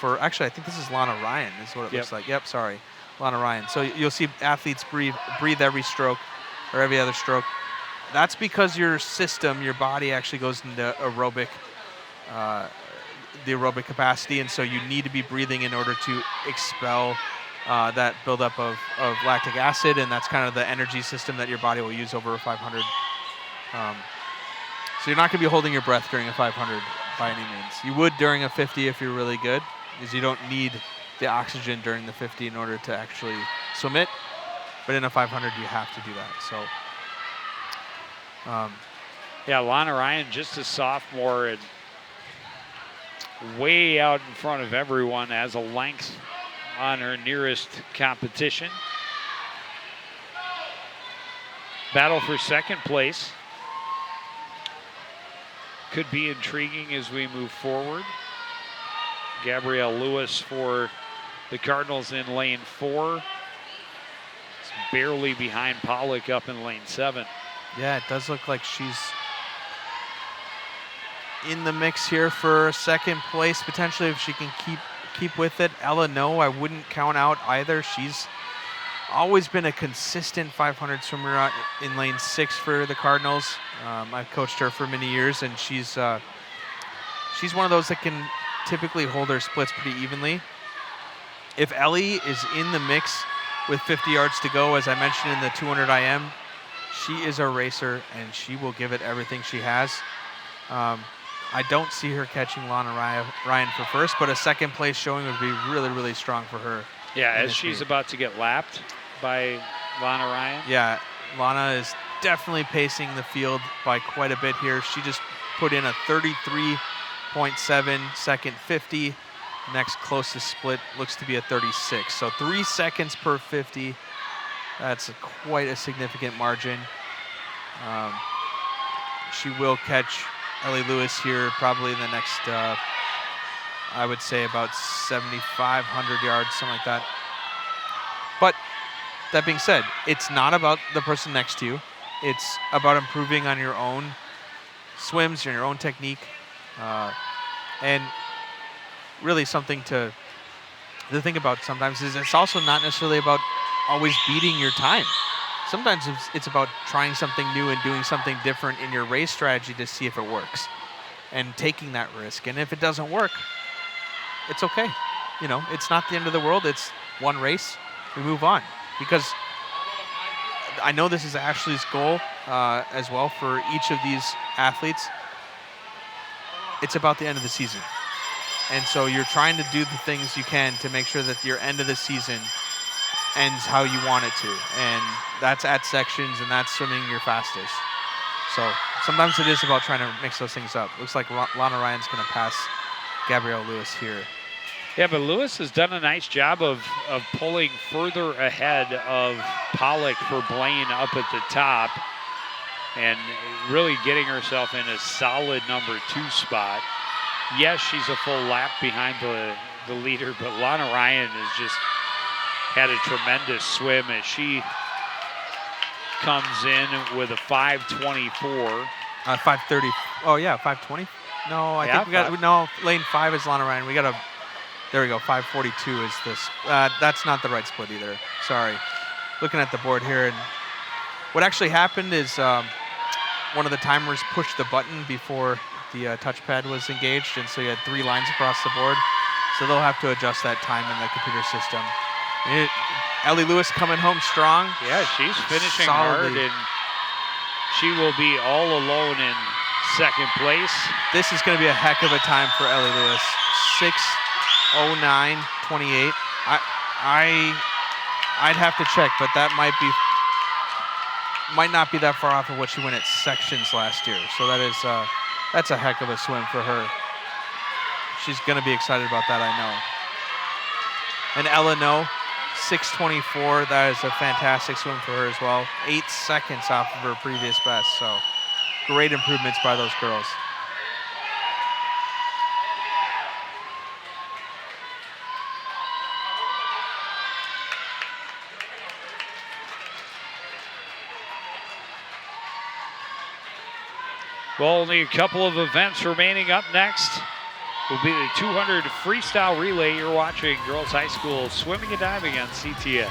for, actually, I think this is Lana Ryan is what it looks like. Yep, sorry, Lana Ryan. So you'll see athletes breathe every stroke or every other stroke. That's because your system, your body actually goes into aerobic, the aerobic capacity, and so you need to be breathing in order to expel that buildup of lactic acid, and that's kind of the energy system that your body will use over a 500. So you're not going to be holding your breath during a 500 by any means. You would during a 50 if you're really good, because you don't need the oxygen during the 50 in order to actually swim it. But in a 500, you have to do that. So, yeah, Lana Ryan, just a sophomore and way out in front of everyone as a length on her nearest competition. Battle for second place could be intriguing as we move forward. Gabrielle Lewis for the Cardinals in lane 4. It's barely behind Pollock up in lane 7. yeah, it does look like she's in the mix here for second place, potentially, if she can keep with it. Ella, no, I wouldn't count out either. She's always been a consistent 500 swimmer in lane 6 for the Cardinals. I've coached her for many years, and she's one of those that can typically hold her splits pretty evenly. If Ellie is in the mix with 50 yards to go, as I mentioned in the 200 IM, she is a racer, and she will give it everything she has. I don't see her catching Lana Ryan for first, but a second place showing would be really, really strong for her. Yeah, as she's about to get lapped by Lana Ryan. Yeah, Lana is definitely pacing the field by quite a bit here. She just put in a 33.7 second 50. Next closest split looks to be a 36. So 3 seconds per 50. That's quite a significant margin. She will catch Ellie Lewis here probably in the next, I would say about 7,500 yards, something like that. But that being said, it's not about the person next to you. It's about improving on your own swims, your own technique, and really something to think about sometimes is it's also not necessarily about always beating your time. Sometimes it's about trying something new and doing something different in your race strategy to see if it works and taking that risk. And if it doesn't work, it's okay. You know, it's not the end of the world. It's one race. We move on, because I know this is Ashley's goal as well for each of these athletes. It's about the end of the season. And so you're trying to do the things you can to make sure that your end of the season ends how you want it to. And that's at sections, and that's swimming your fastest. So sometimes it is about trying to mix those things up. Looks like Lana Ryan's going to pass Gabrielle Lewis here. Yeah, but Lewis has done a nice job of pulling further ahead of Pollock for Blaine up at the top and really getting herself in a solid number 2 spot. Yes, she's a full lap behind the leader, but Lana Ryan has just had a tremendous swim as she comes in with a 5:24. 5:30. Oh, yeah, 5:20. No, I think we got, no, lane 5 is Lana Ryan. We got to, there we go, 5:42 is this. That's not the right split either. Sorry. Looking at the board here, and what actually happened is one of the timers pushed the button before the touchpad was engaged, and so you had 3 lines across the board. So they'll have to adjust that time in the computer system. Ellie Lewis coming home strong. Yeah, she's finishing solidly hard, and she will be all alone in second place. This is going to be a heck of a time for Ellie Lewis. 6:09.28. I'd have to check, but that might not be that far off of what she went at sections last year. So that is that's a heck of a swim for her. She's going to be excited about that, I know. And Ella No, 6:24. That is a fantastic swim for her as well. 8 seconds off of her previous best. So great improvements by those girls. Well, only a couple of events remaining. Up next will be the 200 freestyle relay. You're watching Girls High School Swimming and Diving on CTF.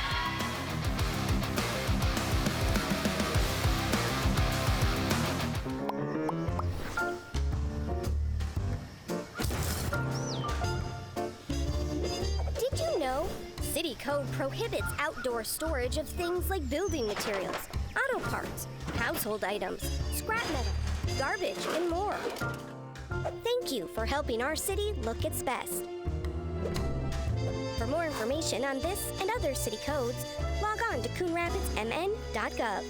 Did you know? City code prohibits outdoor storage of things like building materials, auto parts, household items, scrap metal, garbage, and more. Thank you for helping our city look its best. For more information on this and other city codes, log on to coonrapidsmn.gov.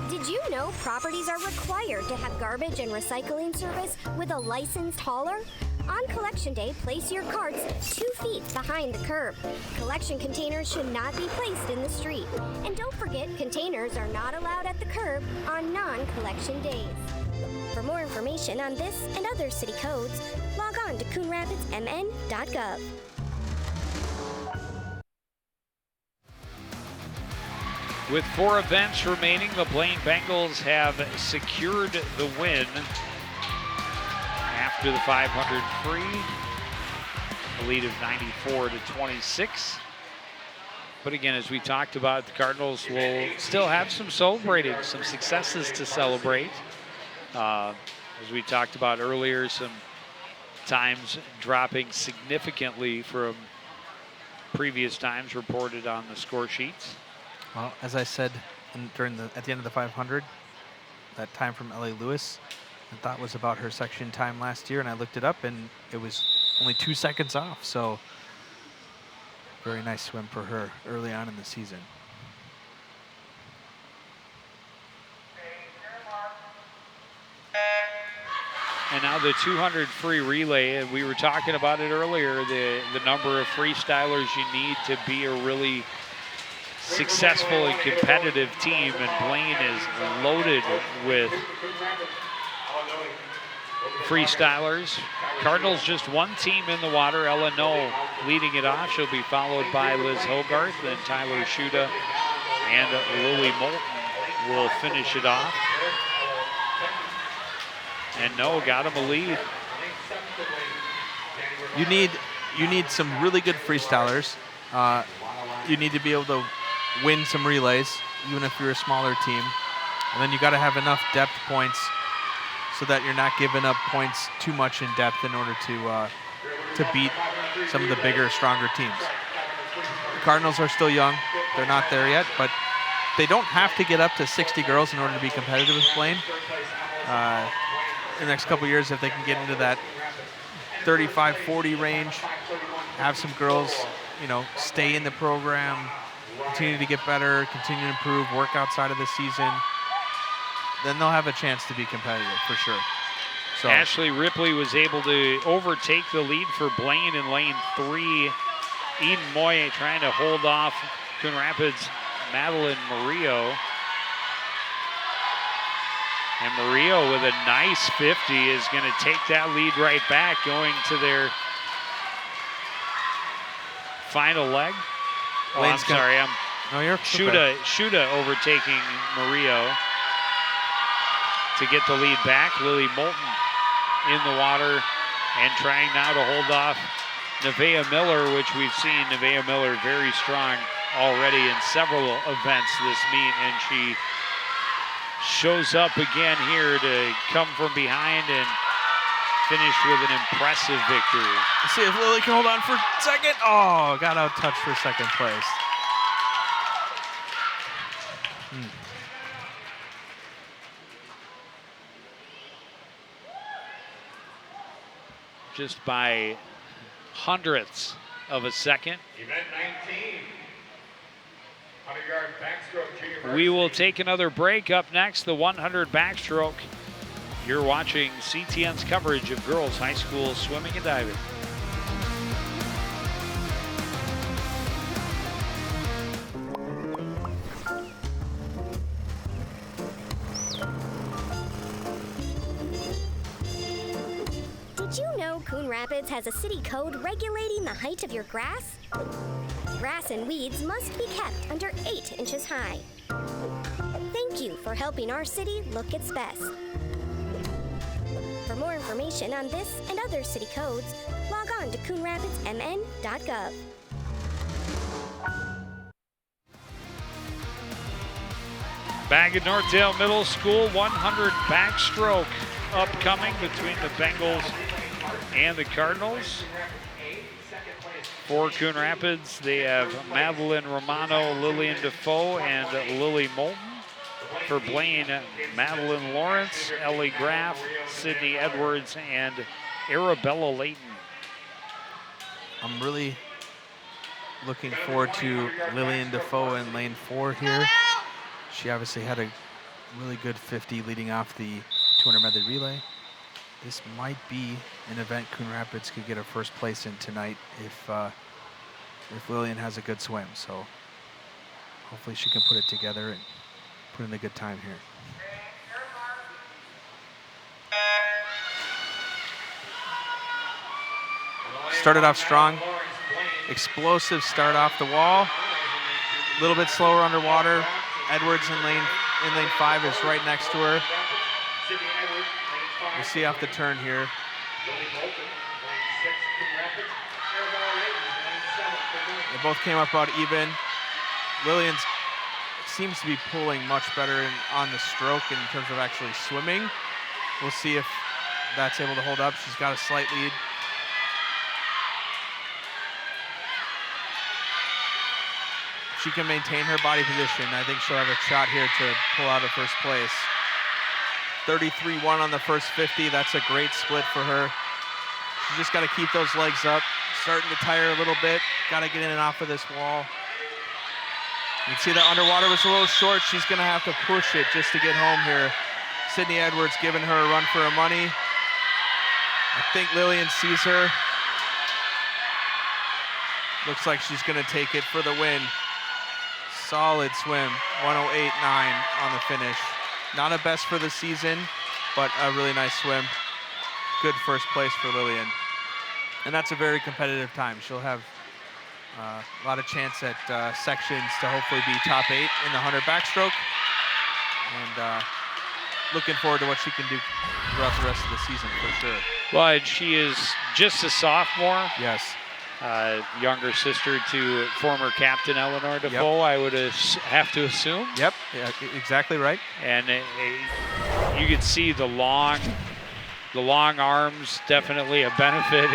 Did you know properties are required to have garbage and recycling service with a licensed hauler? On collection day, place your carts 2 feet behind the curb. Collection containers should not be placed in the street. And don't forget, containers are not allowed at the curb on non-collection days. For more information on this and other city codes, log on to coonrapidsmn.gov. With 4 events remaining, the Blaine Bengals have secured the win after the 500 free, a lead of 94-26. But again, as we talked about, the Cardinals will still have some celebrating, some successes to celebrate. As we talked about earlier, some times dropping significantly from previous times reported on the score sheets. Well, as I said at the end of the 500, that time from Ellie Lewis, I thought was about her section time last year, and I looked it up, and it was only 2 seconds off. So very nice swim for her early on in the season. And now the 200 free relay, and we were talking about it earlier, the number of freestylers you need to be a really successful and competitive team, and Blaine is loaded with freestylers. Cardinals just one team in the water. Ella No leading it off. She'll be followed by Liz Hogarth, then Tyler Schuda and Lily Moulton will finish it off. And No got him a lead. You need some really good freestylers. You need to be able to win some relays, even if you're a smaller team. And then you got to have enough depth points so that you're not giving up points too much in depth in order to beat some of the bigger, stronger teams. The Cardinals are still young. They're not there yet, but they don't have to get up to 60 girls in order to be competitive with Blaine. In the next couple years, if they can get into that 35, 40 range, have some girls, stay in the program, continue to get better, continue to improve, work outside of the season, then they'll have a chance to be competitive for sure. So Ashley Ripley was able to overtake the lead for Blaine in lane 3. Eden Moye trying to hold off Coon Rapids' Madeline Murillo. And Murillo with a nice 50 is going to take that lead right back, going to their final leg. Oh, I'm sorry. No, you're Schuda overtaking Murillo to get the lead back. Lily Moulton in the water and trying now to hold off Nevaeh Miller, which we've seen Nevaeh Miller very strong already in several events this meet, and she shows up again here to come from behind and finish with an impressive victory. Let's see if Lily can hold on for second. Oh, got out touched for second place. Just by hundredths of a second. Event 19. 100-yard backstroke junior We will varsity. take another break. Up next, the 100 backstroke. You're watching CTN's coverage of girls high school swimming and diving. Did you know Coon Rapids has a city code regulating the height of your grass? Grass and weeds must be kept under 8 inches high. Thank you for helping our city look its best. For more information on this and other city codes, log on to coonrapidsmn.gov. Back at Northdale Middle School, 100 backstroke upcoming between the Bengals and the Cardinals. For Coon Rapids, they have Madeline Romano, Lillian Defoe, and Lily Moulton. For Blaine, Madeline Lawrence, Ellie Graff, Sydney Edwards, and Arabella Layton. I'm really looking forward to Lillian Defoe in lane 4 here. She obviously had a really good 50 leading off the 200 medley relay. This might be an event Coon Rapids could get a first place in tonight if Lillian has a good swim. So hopefully she can put it together and put in a good time here. Started off strong, explosive start off the wall. A little bit slower underwater. Edwards in lane 5 is right next to her. We'll see off the turn here. They both came up about even. Lillian seems to be pulling much better on the stroke in terms of actually swimming. We'll see if that's able to hold up. She's got a slight lead. If she can maintain her body position, I think she'll have a shot here to pull out of first place. 33-1 on the first 50. That's a great split for her. She's just got to keep those legs up. Starting to tire a little bit. Got to get in and off of this wall. You can see the underwater was a little short. She's going to have to push it just to get home here. Sydney Edwards giving her a run for her money. I think Lillian sees her. Looks like she's going to take it for the win. Solid swim, 108.9 on the finish. Not a best for the season, but a really nice swim. good first place for Lillian. And that's a very competitive time. She'll have a lot of chance at sections to hopefully be top 8 in the 100 backstroke. And looking forward to what she can do throughout the rest of the season for sure. Well, and she is just a sophomore. Yes. Younger sister to former captain Eleanor Defoe, I would have to assume. Yep, yeah, exactly right. And you could see the long arms, definitely a benefit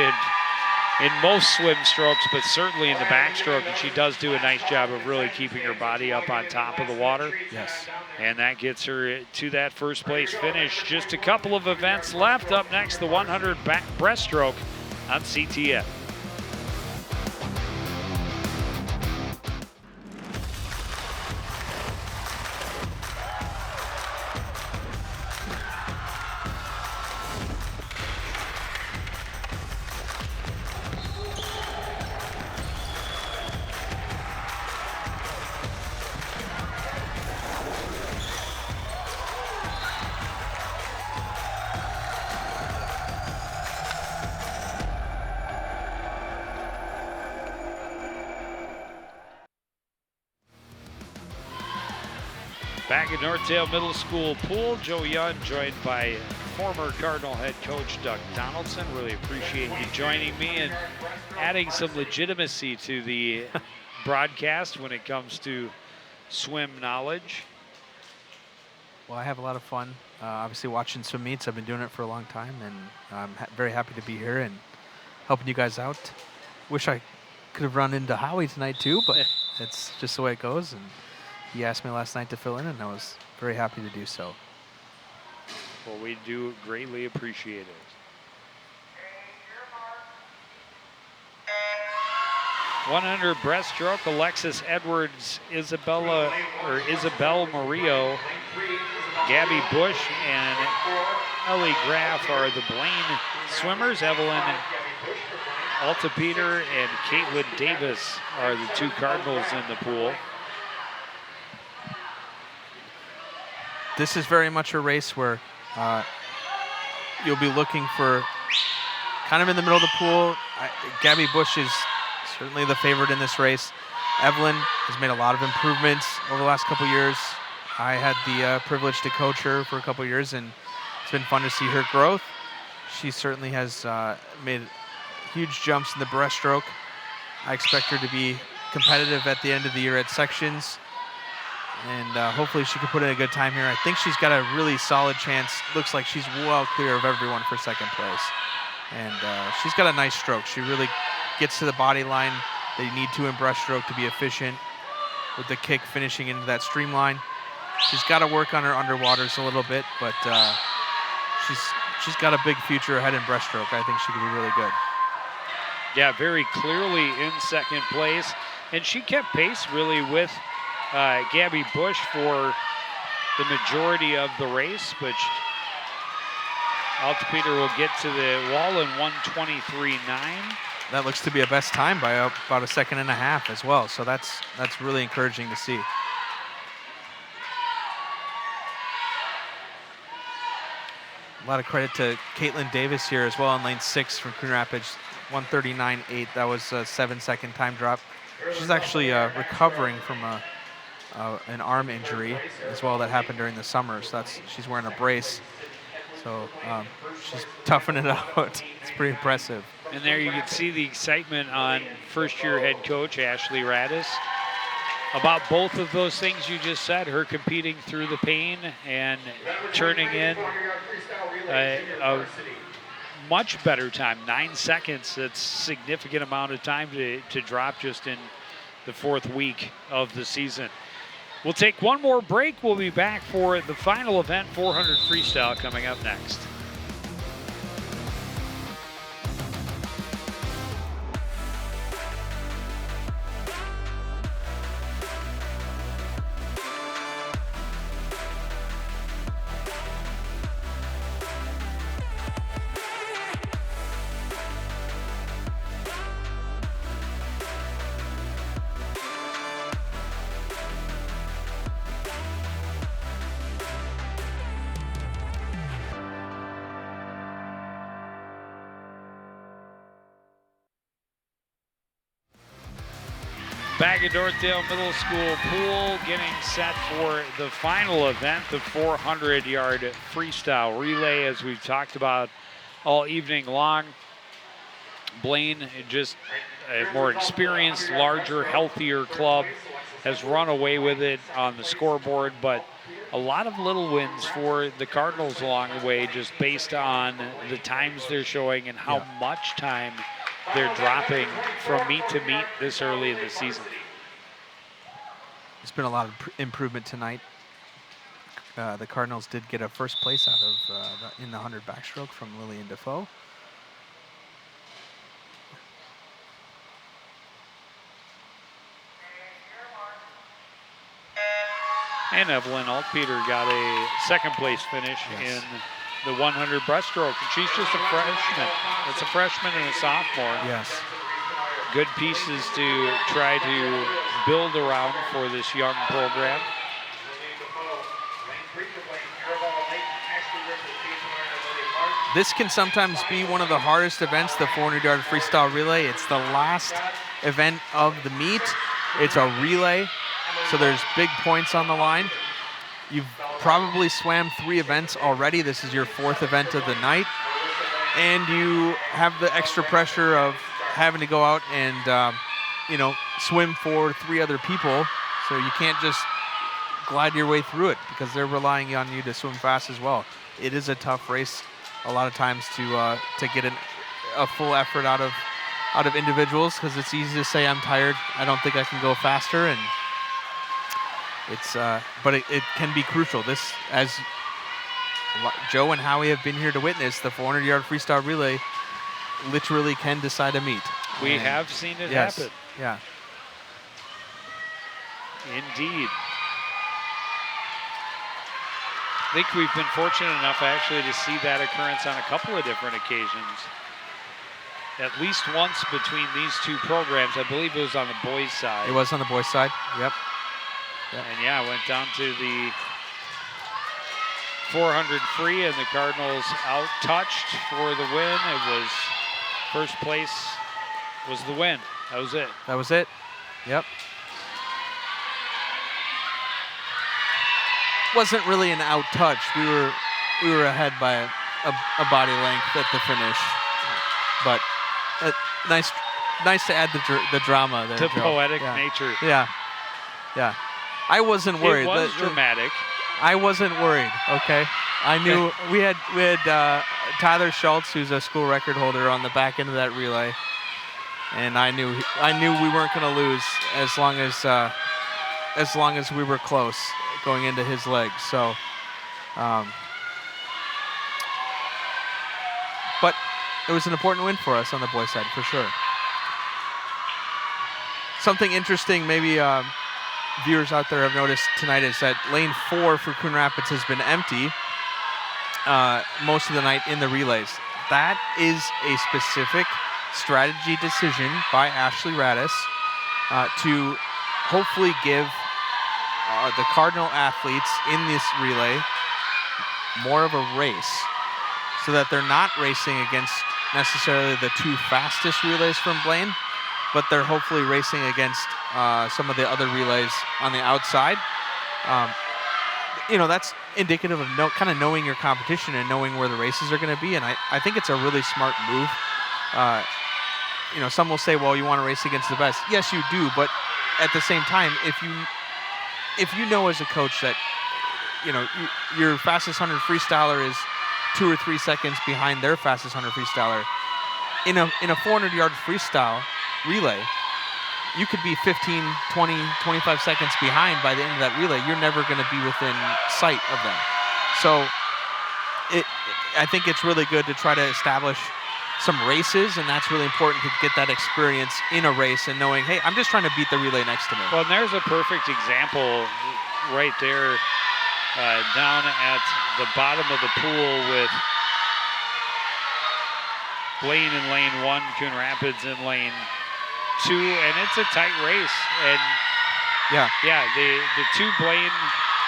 in most swim strokes, but certainly in the backstroke. And she does do a nice job of really keeping her body up on top of the water. Yes. And that gets her to that first place finish. Just a couple of events left. Up next, the 100 breaststroke on CTN. Back at Northdale Middle School pool, Joe Young joined by former Cardinal head coach Doug Donaldson. Really appreciate you joining me and adding some legitimacy to the broadcast when it comes to swim knowledge. Well, I have a lot of fun, obviously watching swim meets. I've been doing it for a long time, and I'm very happy to be here and helping you guys out. Wish I could have run into Howie tonight too, but it's just the way it goes. And he asked me last night to fill in, and I was very happy to do so. Well, we do greatly appreciate it. .100 breaststroke, Alexis Edwards, Isabel Murillo, Gabby Bush, and Ellie Graff are the Blaine swimmers. Evelyn Altapeter and Caitlin Davis are the two Cardinals in the pool. This is very much a race where you'll be looking for kind of in the middle of the pool. Gabby Bush is certainly the favorite in this race. Evelyn has made a lot of improvements over the last couple years. I had the privilege to coach her for a couple years, and it's been fun to see her growth. She certainly has made huge jumps in the breaststroke. I expect her to be competitive at the end of the year at sections, and hopefully she can put in a good time here. I think she's got a really solid chance. Looks like she's well clear of everyone for second place. And she's got a nice stroke. She really gets to the body line that you need to in breaststroke to be efficient, with the kick finishing into that streamline. She's got to work on her underwaters a little bit, but she's got a big future ahead in breaststroke. I think she could be really good. Yeah, very clearly in second place. And she kept pace really with Gabby Bush for the majority of the race, but Altapeter will get to the wall in 1:23.9. That looks to be a best time by about a second and a half as well. So that's really encouraging to see. A lot of credit to Caitlin Davis here as well in lane 6 from Coon Rapids, 1:39.8. That was a 7-second time drop. She's actually recovering from an arm injury as well that happened during the summer. So she's wearing a brace. So she's toughing it out. It's pretty impressive. And there you can see the excitement on first-year head coach Ashley Radis about both of those things you just said, her competing through the pain and turning in a much better time, 9 seconds. That's a significant amount of time to drop just in the 4th week of the season. We'll take one more break. We'll be back for the final event, 400 freestyle, coming up next. Back at Dorothdale Middle School pool, getting set for the final event, the 400-yard freestyle relay, as we've talked about all evening long. Blaine, just a more experienced, larger, healthier club, has run away with it on the scoreboard, but a lot of little wins for the Cardinals along the way, just based on the times they're showing and how much time they're dropping from meet to meet this early in the season. There's been a lot of improvement tonight. The Cardinals did get a first place out of in the 100 backstroke from Lillian Defoe. And Evelyn Altpeter got a second place finish in the 100 breaststroke. And she's just a freshman. It's a freshman and a sophomore. Yes. Good pieces to try to build around for this young program. This can sometimes be one of the hardest events, the 400-yard freestyle relay. It's the last event of the meet. It's a relay, so there's big points on the line. You've probably swam 3 events already. This is your 4th event of the night. And you have the extra pressure of having to go out and, swim for 3 other people. So you can't just glide your way through it because they're relying on you to swim fast as well. It is a tough race a lot of times to get a full effort out of individuals, because it's easy to say I'm tired, I don't think I can go faster, and it's but it can be crucial. This, as Joe and Howie have been here to witness, the 400-yard freestyle relay literally can decide a meet. We have seen it happen. Yeah. Indeed. I think we've been fortunate enough actually to see that occurrence on a couple of different occasions. At least once between these 2 programs. I believe it was on the boys' side. It was on the boys' side, yep. And yeah, went down to the 400 free, and the Cardinals out-touched for the win. It was first place was the win. That was it. That was it, yep. Wasn't really an out-touch. We were ahead by a body length at the finish, but nice to add the drama there. The Joe. poetic nature. Yeah. I wasn't worried. It was dramatic. I wasn't worried. Okay, I knew we had Tyler Schultz, who's a school record holder, on the back end of that relay, and I knew we weren't going to lose as long as we were close going into his legs. So, but it was an important win for us on the boys' side, for sure. Something interesting, maybe viewers out there have noticed tonight, is that lane 4 for Coon Rapids has been empty most of the night in the relays. That is a specific strategy decision by Ashley Radis to hopefully give the Cardinal athletes in this relay more of a race, so that they're not racing against necessarily the 2 fastest relays from Blaine, but they're hopefully racing against some of the other relays on the outside. That's indicative of kind of knowing your competition and knowing where the races are going to be, and I think it's a really smart move. Some will say, well, you want to race against the best. Yes, you do, but at the same time, if you know as a coach that your fastest 100 freestyler is 2 or 3 seconds behind their fastest 100 freestyler, in a 400-yard freestyle relay, you could be 15, 20, 25 seconds behind by the end of that relay. You're never going to be within sight of them. So I think it's really good to try to establish some races, and that's really important to get that experience in a race and knowing, hey, I'm just trying to beat the relay next to me. Well, and there's a perfect example right there down at the bottom of the pool with Blaine in lane 1, Coon Rapids in lane 2, and it's a tight race. And the 2 Blaine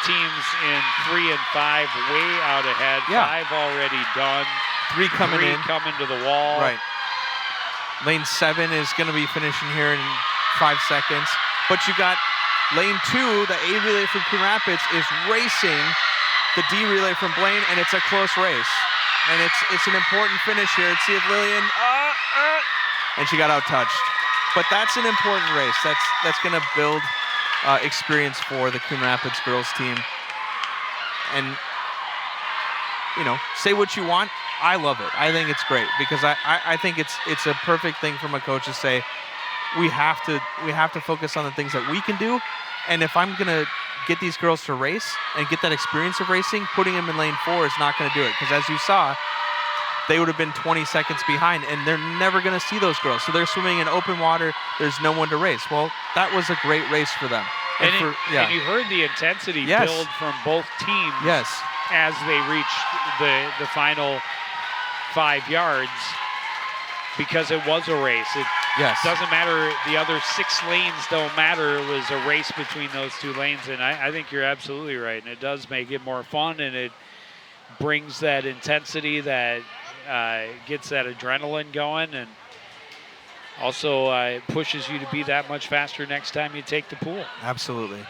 teams in 3 and 5 way out ahead. 5 already done. 3 coming in. Coming to the wall. Right. Lane 7 is going to be finishing here in 5 seconds. But you got lane 2, the A relay from Coon Rapids is racing the D relay from Blaine, and it's a close race. And it's an important finish here. Let's see if Lillian, and she got out-touched. But that's an important race. That's going to build experience for the Coon Rapids girls team. And, you know, say what you want. I love it. I think it's great because I think it's a perfect thing from a coach to say we have to focus on the things that we can do. And if I'm going to get these girls to race and get that experience of racing, putting them in lane 4 is not going to do it. Because as you saw, they would have been 20 seconds behind, and they're never going to see those girls. So they're swimming in open water. There's no one to race. Well, that was a great race for them. And you heard the intensity build from both teams as they reached the final 5 yards, because it was a race. It doesn't matter. The other 6 lanes don't matter. It was a race between those 2 lanes, and I think you're absolutely right. And it does make it more fun, and it brings that intensity that gets that adrenaline going, and also it pushes you to be that much faster next time you take the pool. Absolutely.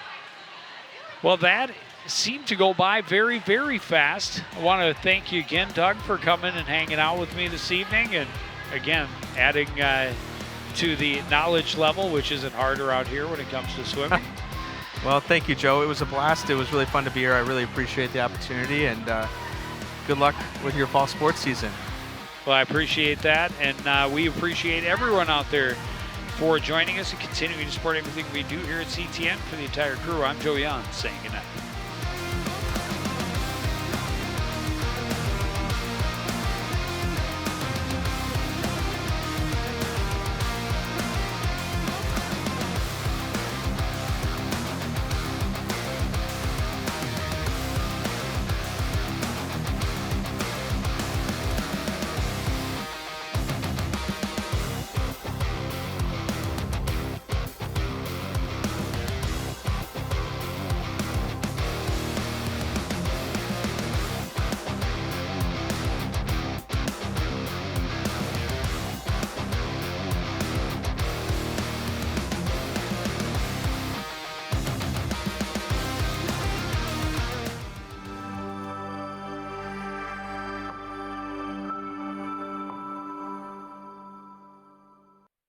Well, that seemed to go by very, very fast. I want to thank you again, Doug, for coming and hanging out with me this evening, and again, adding to the knowledge level, which isn't hard around here when it comes to swimming. Well, thank you, Joe. It was a blast. It was really fun to be here. I really appreciate the opportunity, and good luck with your fall sports season. Well, I appreciate that, and we appreciate everyone out there for joining us and continuing to support everything we do here at CTN. For the entire crew, I'm Joe Young saying goodnight.